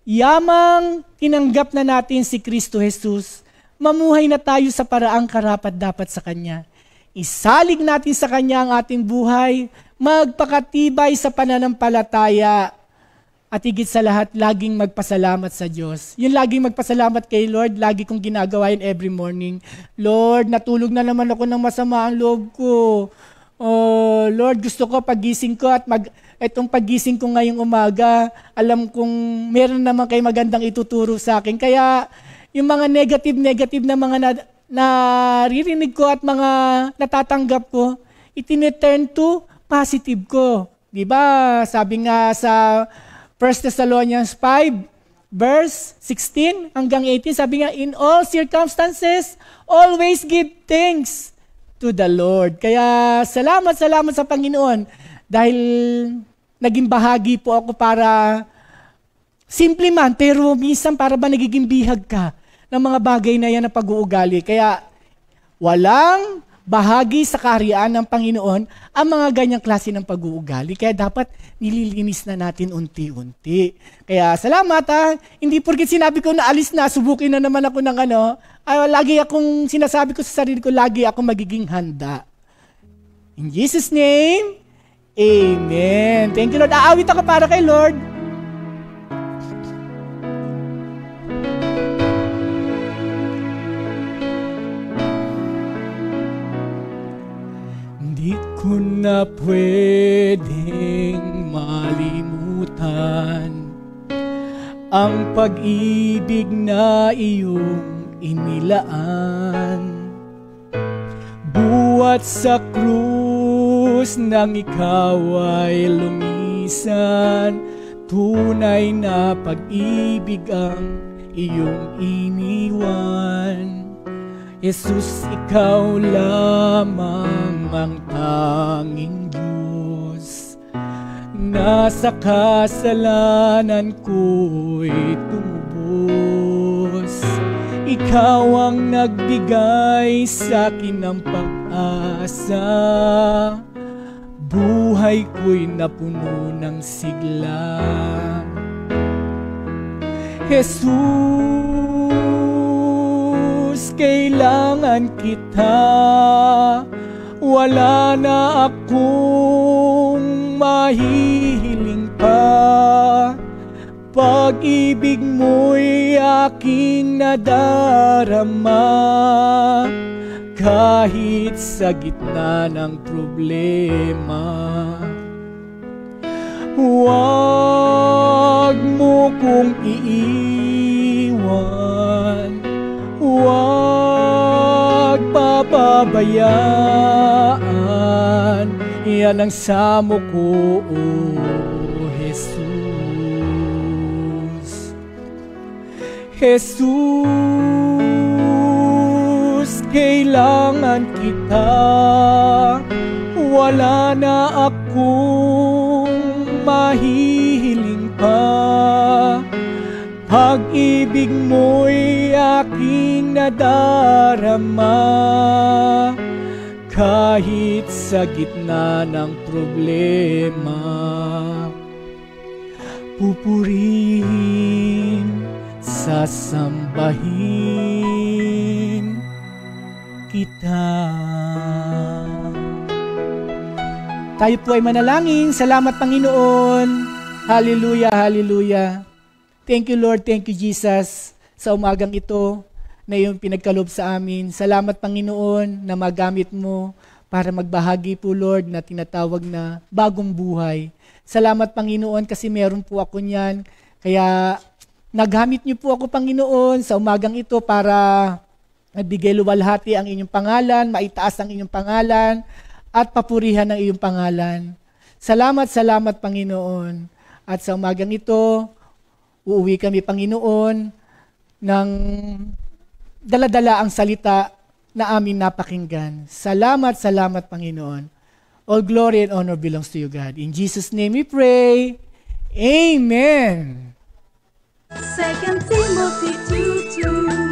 Yamang tinanggap na natin si Kristo Jesus, mamuhay na tayo sa paraang karapat-dapat sa Kanya. Isalig natin sa Kanya ang ating buhay, magpakatibay sa pananampalataya, at higit sa lahat, laging magpasalamat sa Diyos. Yung laging magpasalamat kay Lord, lagi kong ginagawa yun every morning. Lord, natulog na naman ako ng masama ang loob ko. Oh, Lord, gusto ko pagising ko at itong pagising ko ngayong umaga, alam kong meron naman kayo magandang ituturo sa akin. Kaya yung mga negative na mga naririnig ko at mga natatanggap ko, itine-turn to positive ko. Diba? Sabi nga sa 1 Thessalonians 5, verse 16 hanggang 18, sabi nga, in all circumstances, always give thanks to the Lord. Kaya salamat sa Panginoon dahil naging bahagi po ako para simple man, pero minsan para ba nagiging bihag ka ng mga bagay na yan na pag-uugali. Kaya walang bahagi sa kaharian ng Panginoon ang mga ganyang klase ng pag-uugali. Kaya dapat nililinis na natin unti-unti. Kaya salamat ha. Hindi porket sinabi ko na alis na, subukin na naman ako ng lagi akong sinasabi ko sa sarili ko, lagi akong magiging handa. In Jesus' name, Amen. Thank you, Lord. Aawit ako para kay Lord. Di ko na pwedeng malimutan ang pag-ibig na iyong inilaan. Buwat sa krus nang ikaw ay lumisan, tunay na pag-ibig ang iyong iniwan. Jesus, ikaw lamang ang tanging Diyos na sa kasalanan ko'y tumubos. Ikaw ang nagbigay sa akin ng pag-asa, buhay ko'y napuno ng sigla. Jesus, kailangan kita, wala na akong mahihiling pa. Pag-ibig mo'y aking nadarama, kahit sa gitna ng problema. Huwag mo kong iiwan, huwag papabayaan. Yan ang samo ko, oh Jesus. Jesus, kailangan kita, wala na akong mahihiling pa. Pag-ibig mo'y aking nadarama, kahit sa gitna ng problema. Pupurihin, sasambahin kita. Tayo po ay manalangin. Salamat, Panginoon. Hallelujah, hallelujah. Thank you, Lord. Thank you, Jesus, sa umagang ito na iyong pinagkaloob sa amin. Salamat, Panginoon, na magamit mo para magbahagi po, Lord, na tinatawag na bagong buhay. Salamat, Panginoon, kasi meron po ako niyan. Kaya nagamit niyo po ako, Panginoon, sa umagang ito para magbigay luwalhati ang inyong pangalan, maitaas ang inyong pangalan, at papurihan ang iyong pangalan. Salamat, salamat, Panginoon. At sa umagang ito, uuwi kami, Panginoon, ng dala-dala ang salita na amin napakinggan. Salamat, salamat, Panginoon. All glory and honor belongs to you, God. In Jesus' name we pray. Amen. 2 Timothy 2:2